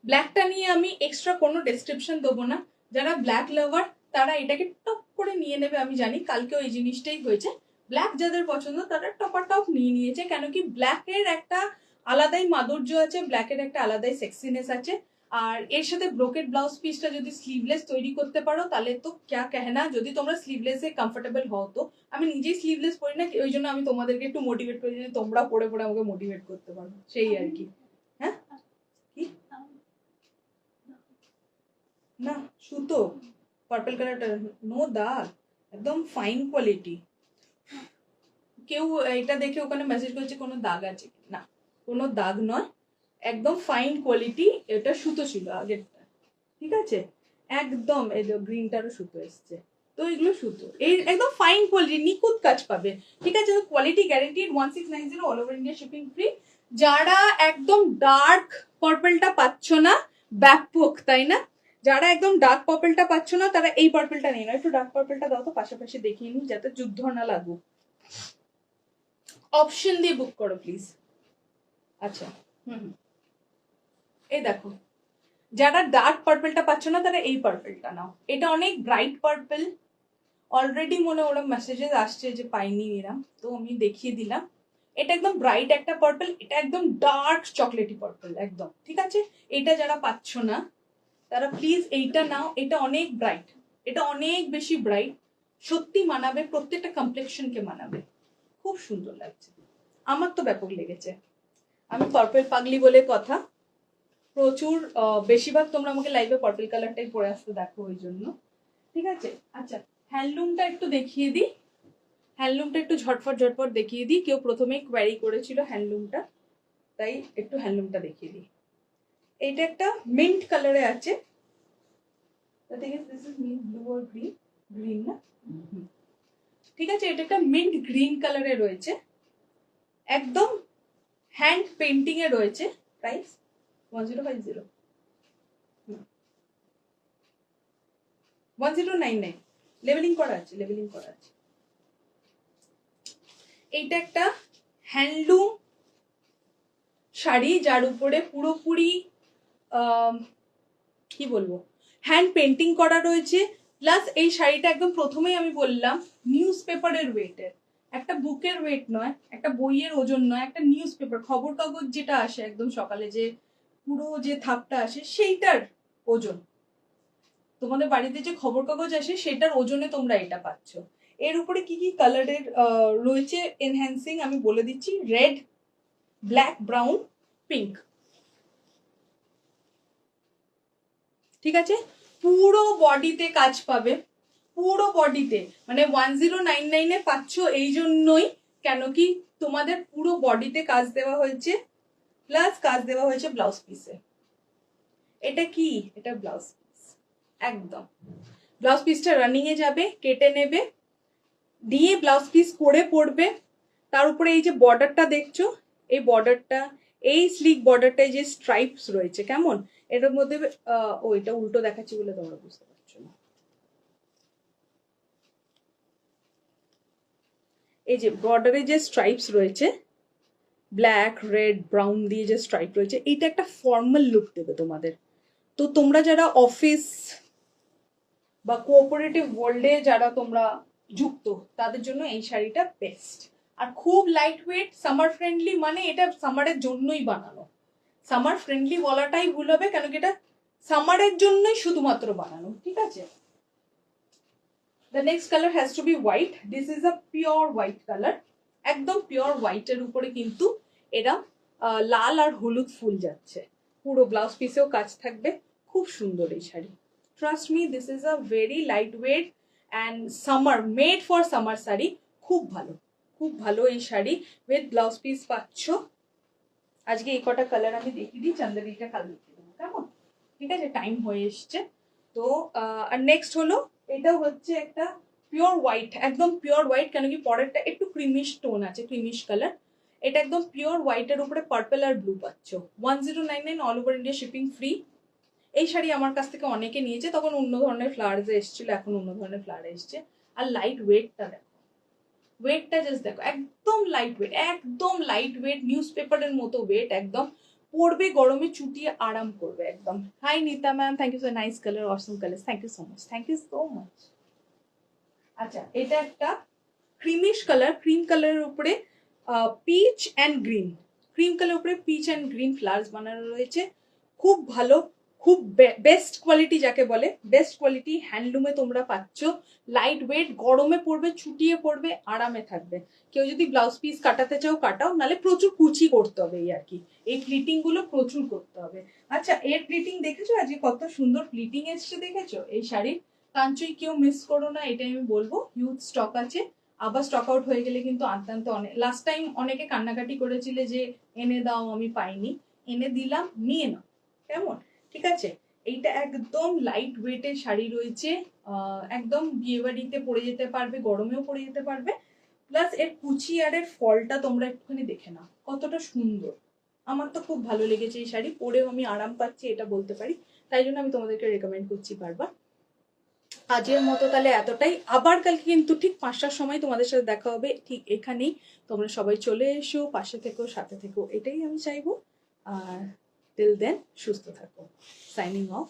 ব্ল্যাকটা নিয়ে আমি এক্সট্রা কোনো ডেসক্রিপশন দেবো না, যারা ব্ল্যাক লাভার তারা এটাকে টপ করে নিয়ে নেবে, আমি জানি কালকেও এই জিনিসটাই হয়েছে। ব্ল্যাক যাদের পছন্দ তারা টপার টপ নিয়ে নিয়েছে, কেন কি ব্ল্যাকের একটা আলাদাই মাধুর্য আছে, ব্ল্যাকের একটা আলাদাই সেক্সিনেস আছে। আর এর সাথে ব্রোকেড ব্লাউজ পিসটা যদি স্লিভলেস তৈরি করতে পারো তাহলে তো ক্যা কেহনা, যদি তোমরা স্লিভলেসে কমফোর্টেবল হও তো। আমি নিজেই স্লিভলেস পরি না, ওই জন্য আমি তোমাদেরকে একটু মোটিভেট করি যে তোমরা পরে পরে আমাকে মোটিভেট করতে পারো, সেই আর কি। হ্যাঁ, কি না, সুতো পার্পল কালারটা নো দাগ, একদম ফাইন কোয়ালিটি। কেউ এটা দেখে ওখানে মেসেজ করেছে কোনো দাগ আছে, না কোনো দাগ নয়, একদম ফাইন কোয়ালিটি, এটা সুতো ছিল আগেরটা, ঠিক আছে, একদম এই যে গ্রিনটারও সুতো এসছে, তো এগুলো সুতো, এই একদম ফাইন কোয়ালিটি নিখুঁত কাজ পাবে, ঠিক আছে, quality guaranteed 1690 all over India shipping free. যারা একদম ডার্ক পার্পলটা পাচ্ছ না, ব্যাপক তাই না, যারা একদম ডার্ক পার্পলটা পাচ্ছ না তারা এই পার্পলটা নিয়ে নাও, একটু ডার্ক পার্পলটা দাও তো পাশাপাশি দেখিয়ে নিই যাতে যুদ্ধ না লাগুক, অপশন দিয়ে বুক করো প্লিজ। আচ্ছা এই দেখো, যারা ডার্ক পার্পলটা পাচ্ছ না তারা এই পার্পলটা নাও, এটা অনেক ব্রাইট পার্পল, অলরেডি মনে ওরা মেসেজেস আসছে যে পাইনি এরা, তো আমি দেখিয়ে দিলাম, এটা একদম ব্রাইট একটা পার্পল, এটা একদম ডার্ক চকলেটি পার্পল একদম, ঠিক আছে, এটা যারা পাচ্ছ না তারা প্লিজ এইটা নাও, এটা অনেক ব্রাইট, এটা অনেক বেশি ব্রাইট, সত্যি মানাবে, প্রত্যেকটা কমপ্লেক্সনকে মানাবে, খুব সুন্দর লাগছে, আমার তো ব্যাপক লেগেছে, আমি পার্পল পাগলি বলে কথা, প্রচুর বেশিরভাগ তোমরা আমাকে লাইভে পার্পল কালারটাই পরে আসতে দেখো ওই জন্য, ঠিক আছে। আচ্ছা হ্যান্ডলুমটা একটু দেখিয়ে দিই, হ্যান্ডলুমটা একটু ঝটফট ঝটফট দেখিয়ে দিই, কেউ প্রথমেই কোয়ারি করেছিল হ্যান্ডলুমটা, তাই একটু হ্যান্ডলুমটা দেখিয়ে দিই। এইটা একটা মিন্ট কালারে আছে, গ্রিন না, ঠিক আছে, এটা একটা মিন্ট গ্রিন কালারে রয়েছে, একদম হ্যান্ড পেন্টিং এ রয়েছে, প্রাইস 1050 1099, লেবেলিং করা আছে, লেবেলিং করা আছে। এইটা একটা হ্যান্ডলুম শাড়ি যার উপরে পুরোপুরি কি বলবো হ্যান্ড পেন্টিং করা রয়েছে, প্লাস এই শাড়িটা একদম প্রথমেই আমি বললাম নিউজ পেপারের ওয়েটের, একটা বুকের ওয়েট নয়, একটা বইয়ের ওজন নয়, একটা নিউজ পেপার খবর কাগজ যেটা আসে একদম সকালে যে পুরো যে থাকটা আসে সেইটার ওজন, তোমাদের বাড়িতে যে খবর কাগজ আসে সেটার ওজনে তোমরা এটা পাচ্ছ। এর উপরে কি কি কালারের রয়েছে এনহ্যান্সিং আমি বলে দিচ্ছি, রেড, ব্ল্যাক, ব্রাউন, পিঙ্ক, ঠিক আছে, পুরো বডিতে কাজ পাবে, পুরো বডিতে, মানে 1099 এ পাচ্ছ এই জন্যই কেন কি তোমাদের পুরো বডিতে কাজ দেওয়া হয়েছে, প্লাস কাজ দেওয়া হয়েছে ব্লাউজ পিসে। এটা কি, এটা ব্লাউজ পিস, একদম ব্লাউজ পিসটা রানিং এ যাবে, কেটে নেবে, দিয়ে ব্লাউজ পিস করে পরবে, তার উপরে এই যে বর্ডারটা দেখছো, এই বর্ডারটা, এই স্লিক বর্ডারটায় যে স্ট্রাইপস রয়েছে কেমন, এটার মধ্যে ওইটা উল্টো দেখাচ্ছি বলে তোমরা বুঝতে পারছো না, এই যে বর্ডারে যে স্ট্রাইপস রয়েছে ব্ল্যাক রেড ব্রাউন দিয়ে যে স্ট্রাইপ রয়েছে, এইটা একটা ফর্মাল লুক দেবে তোমাদের, তো তোমরা যারা অফিস বা কোঅপারেটিভ ওয়ার্ল্ডে যারা তোমরা যুক্ত তাদের জন্য এই শাড়িটা বেস্ট, আর খুব লাইট ওয়েট, সামার ফ্রেন্ডলি, মানে এটা সামারের জন্যই বানানো, সামার ফ্রেন্ডলি বলাটাই ভুল হবে কেন কি এটা সামারের জন্যই শুধুমাত্র বানানো, ঠিক আছে। The next color has to be white. This is a pure white color. একদম পিওর হোয়াইটের উপরে কিন্তু এরা লাল আর হলুদ ফুল যাচ্ছে, পুরো ব্লাউজ পিসেও কাজ থাকবে, খুব সুন্দর এই sari, trust me this is a very light weight and summer made for summer sari, খুব ভালো, খুব ভালো এই শাড়ি উইথ ব্লাউজ পিস পাচ্ছ। আজকে এই কটা কালার আমি দেখিয়ে দিই, চান্দেরিটা কাল দেখিয়ে দেবো কেমন, ঠিক আছে, টাইম হয়ে এসছে তো। আর নেক্সট হলো, এটা হচ্ছে একটা পিওর হোয়াইট, একদম পিওর হোয়াইট, কেন কি পরেরটা একটু ক্রিমিশ টোন আছে, ক্রিমিশ কালার, এটা একদম পিওর হোয়াইটের উপরে পার্পল আর ব্লু পাচ্ছ, 1099 all over India shipping free. এই শাড়ি আমার কাছ থেকে অনেকে নিয়েছে, তখন অন্য ধরনের ফ্লাওয়ার্সে এসেছিল, এখন অন্য ধরনের ফ্লাওয়ার এসছে, আর লাইট ওয়েটটা দেখো, ওয়েটটা জাস্ট দেখো, একদম লাইট ওয়েট, একদম লাইট ওয়েট, নিউজ পেপারের মতো ওয়েট, একদম পরবে গরমে চুটিয়ে আরাম করবে একদম। Hi Nita ma'am, thank you so nice colour, Assam colour, thank you so much, thank you so much. আচ্ছা এটা একটা ক্রিমিশ কালার, ক্রিম কালারের উপরে পিচ অ্যান্ড গ্রিন, ক্রিম কালারের উপরে পিচ অ্যান্ড গ্রিন ফ্লাওয়ার্স বানানো রয়েছে, খুব ভালো, খুব বেস্ট কোয়ালিটি যাকে বলে, বেস্ট কোয়ালিটি হ্যান্ডলুমে তোমরা পাচ্ছ, লাইট ওয়েট, গরমে পড়বে ছুটিয়ে পড়বে আরামে থাকবে, কেউ যদি ব্লাউজ পিস কাটাতে চাও কাটাও, নালে প্রচুর কুচি করতে হবে এই আর কি, এই প্লিটিং গুলো প্রচুর করতে হবে। আচ্ছা এর প্লিটিং দেখেছো আজকে কত সুন্দর প্লিটিং এসছে, দেখেছো এই শাড়ির, কাঞ্চই কেউ মিস করো না, এটাই আমি বলবো, হিউজ স্টক আছে, আবার স্টক আউট হয়ে গেলে কিন্তু আনতে আনতে অনেক, লাস্ট টাইম অনেকে কান্নাকাটি করেছিলে যে এনে দাও আমি পাইনি, এনে দিলাম, নিয়ে নাও, কেমন? ঠিক আছে, এইটা একদম লাইট ওয়েটের শাড়ি রয়েছে, একদম বিয়ে বাড়িতে পরে যেতে পারবে, গরমেও পরে যেতে পারবে। প্লাস এর কুচি আর এর ফলটা তোমরা একটুখানি দেখে নাও কতটা সুন্দর। আমার তো খুব ভালো লেগেছে এই শাড়ি, পরেও আমি আরাম পাচ্ছি এটা বলতে পারি, তাই জন্য আমি তোমাদেরকে রেকমেন্ড করছি বারবার। আজকের মতো তাহলে এতটাই, আবার কালকে কিন্তু ঠিক 5টার সময় তোমাদের সাথে দেখা হবে ঠিক এখানেই। তোমরা সবাই চলে এসো, পাশে থেকো, সাথে থেকো, এটাই আমি চাইবো। আর টিল দেন সুস্থ থাকো। Signing off.